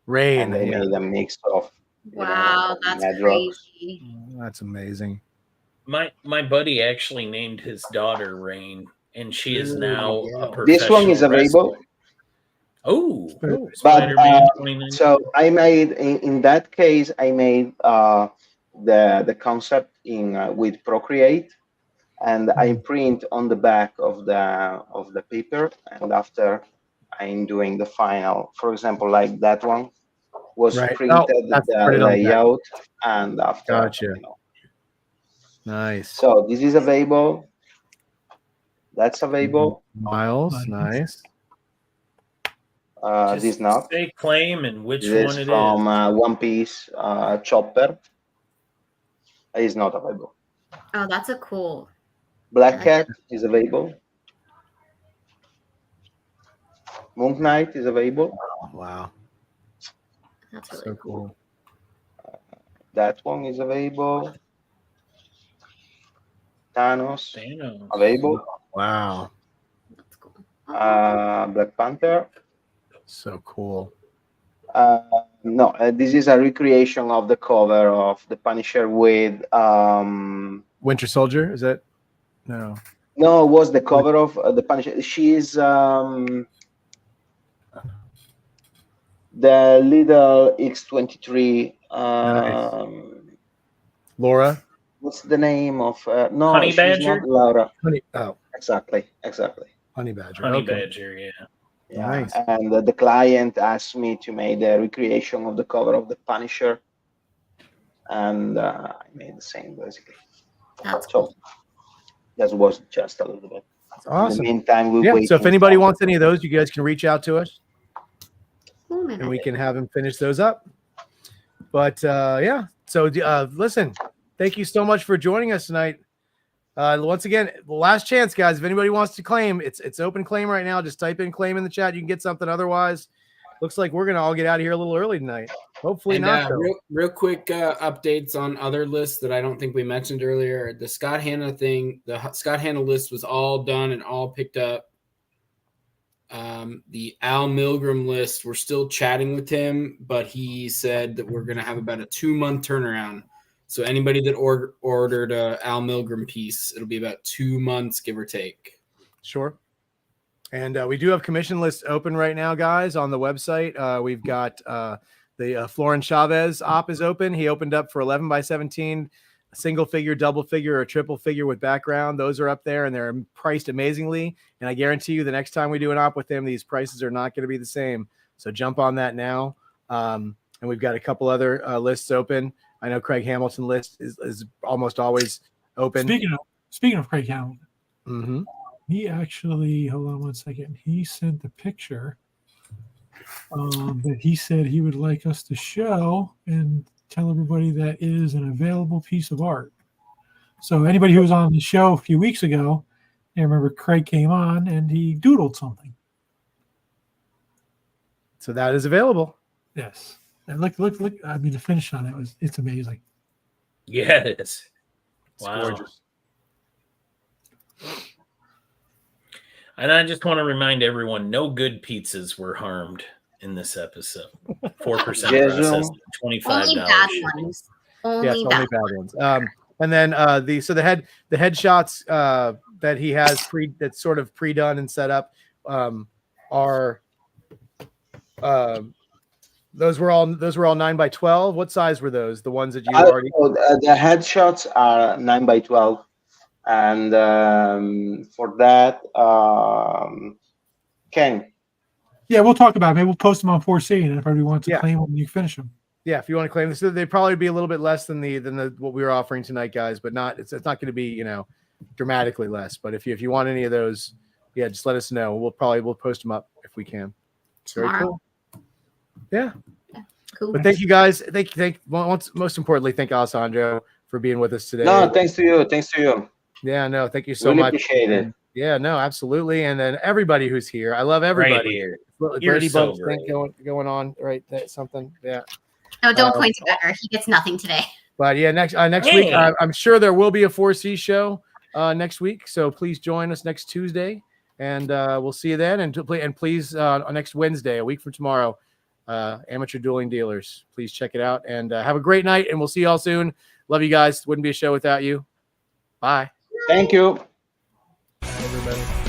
A: Rain.
B: And they made a mix of.
D: Wow, that's crazy.
A: That's amazing.
C: My buddy actually named his daughter Rain, and she is now a professional.
B: This one is available.
C: Oh,
B: but so I made in that case I made the concept in with Procreate, and I print on the back of the paper, and after I'm doing the final. For example, like that one was printed the layout, and after.
A: Gotcha. Nice.
B: So this is available. That's available.
A: Miles, nice.
B: This not.
C: They claim and which
B: this
C: one it
B: from,
C: is.
B: One Piece Chopper. Is not available.
D: Oh, that's a cool.
B: Black Cat is available. Moon Knight is available.
A: Oh, wow.
D: That's really
A: so cool.
B: That one is available. Thanos. Available.
A: Wow.
D: That's cool.
B: Black Panther.
A: So cool.
B: No, this is a recreation of the cover of the Punisher with
A: Winter Soldier. Is that no?
B: No, it was the cover of the Punisher. She's the little X-23.
A: Laura.
B: What's the name of? No,
C: Honey
B: she's
C: Badger?
B: not Laura.
A: Oh,
B: exactly.
A: Honey Badger.
C: Honey
A: okay.
C: Badger, yeah.
B: Yeah.
A: Nice.
B: And the client asked me to make the recreation of the cover of the Punisher, and I made the same basically.
D: That's
B: So That was just a little bit.
A: That's awesome.
B: In the meantime, we wait.
A: So if anybody wants any of those, you guys can reach out to us,
D: Oh,
A: and we can have him finish those up. But yeah, so listen, thank you so much for joining us tonight. Once again, last chance, guys. If anybody wants to claim, it's open claim right now. Just type in claim in the chat. You can get something. Otherwise, looks like we're gonna all get out of here a little early tonight. Hopefully not.
F: Real quick updates on other lists that I don't think we mentioned earlier. The Scott Hanna thing, the Scott Hanna list was all done and all picked up. The Al Milgram list, we're still chatting with him, but he said that we're going to have about a 2-month turnaround. So anybody that ordered a Al Milgram piece, it'll be about 2 months, give or take.
A: Sure. And we do have commission lists open right now, guys, on the website. We've got the Florin Chavez op is open. He opened up for 11 by 17, a single figure, double figure, or triple figure with background. Those are up there and they're priced amazingly. And I guarantee you the next time we do an op with him, these prices are not going to be the same. So jump on that now. And we've got a couple other lists open. I know Craig Hamilton list is almost always open.
E: Speaking of Craig Hamilton, he actually, hold on one second. He sent the picture that he said he would like us to show and tell everybody that is an available piece of art. So anybody who was on the show a few weeks ago, I remember Craig came on and he doodled something.
A: So that is available.
E: Yes. And look. I mean, the finish on it's amazing.
C: Yeah, it is.
A: Wow. Gorgeous.
C: And I just want to remind everyone, no good pizzas were harmed in this episode. 4% processed, $25.
D: Only bad ones. Only bad ones.
A: And then the headshots that he has that's sort of pre-done and set up are those were all 9x12. What size were those? The ones that you already
B: the headshots are 9x12. And for that, Ken.
E: Yeah, we'll talk about it. Maybe we'll post them on 4C, and if everybody wants to claim them, you finish them.
A: Yeah, if you want to claim this, they'd probably be a little bit less than the what we were offering tonight, guys. But it's not going to be dramatically less. But if you want any of those, yeah, just let us know. We'll post them up if we can. Very cool. Yeah. Cool. But thank you guys. Most importantly, thank Alessandro for being with us today.
B: No, thanks to you. Thanks to you.
A: Yeah, no, thank you so much.
B: Appreciate it.
A: Yeah, no, absolutely. And then everybody who's here. I love everybody.
C: Right here.
A: Brady Bunch thing going on, right? That's something. Yeah.
D: No, don't point to Becker. He gets nothing today.
A: But yeah, next week, I'm sure there will be a 4C show next week. So please join us next Tuesday, and we'll see you then. And please next Wednesday, a week from tomorrow, Amateur Dueling Dealers. Please check it out and have a great night. And we'll see you all soon. Love you guys. Wouldn't be a show without you. Bye.
B: Thank you.
A: Everybody.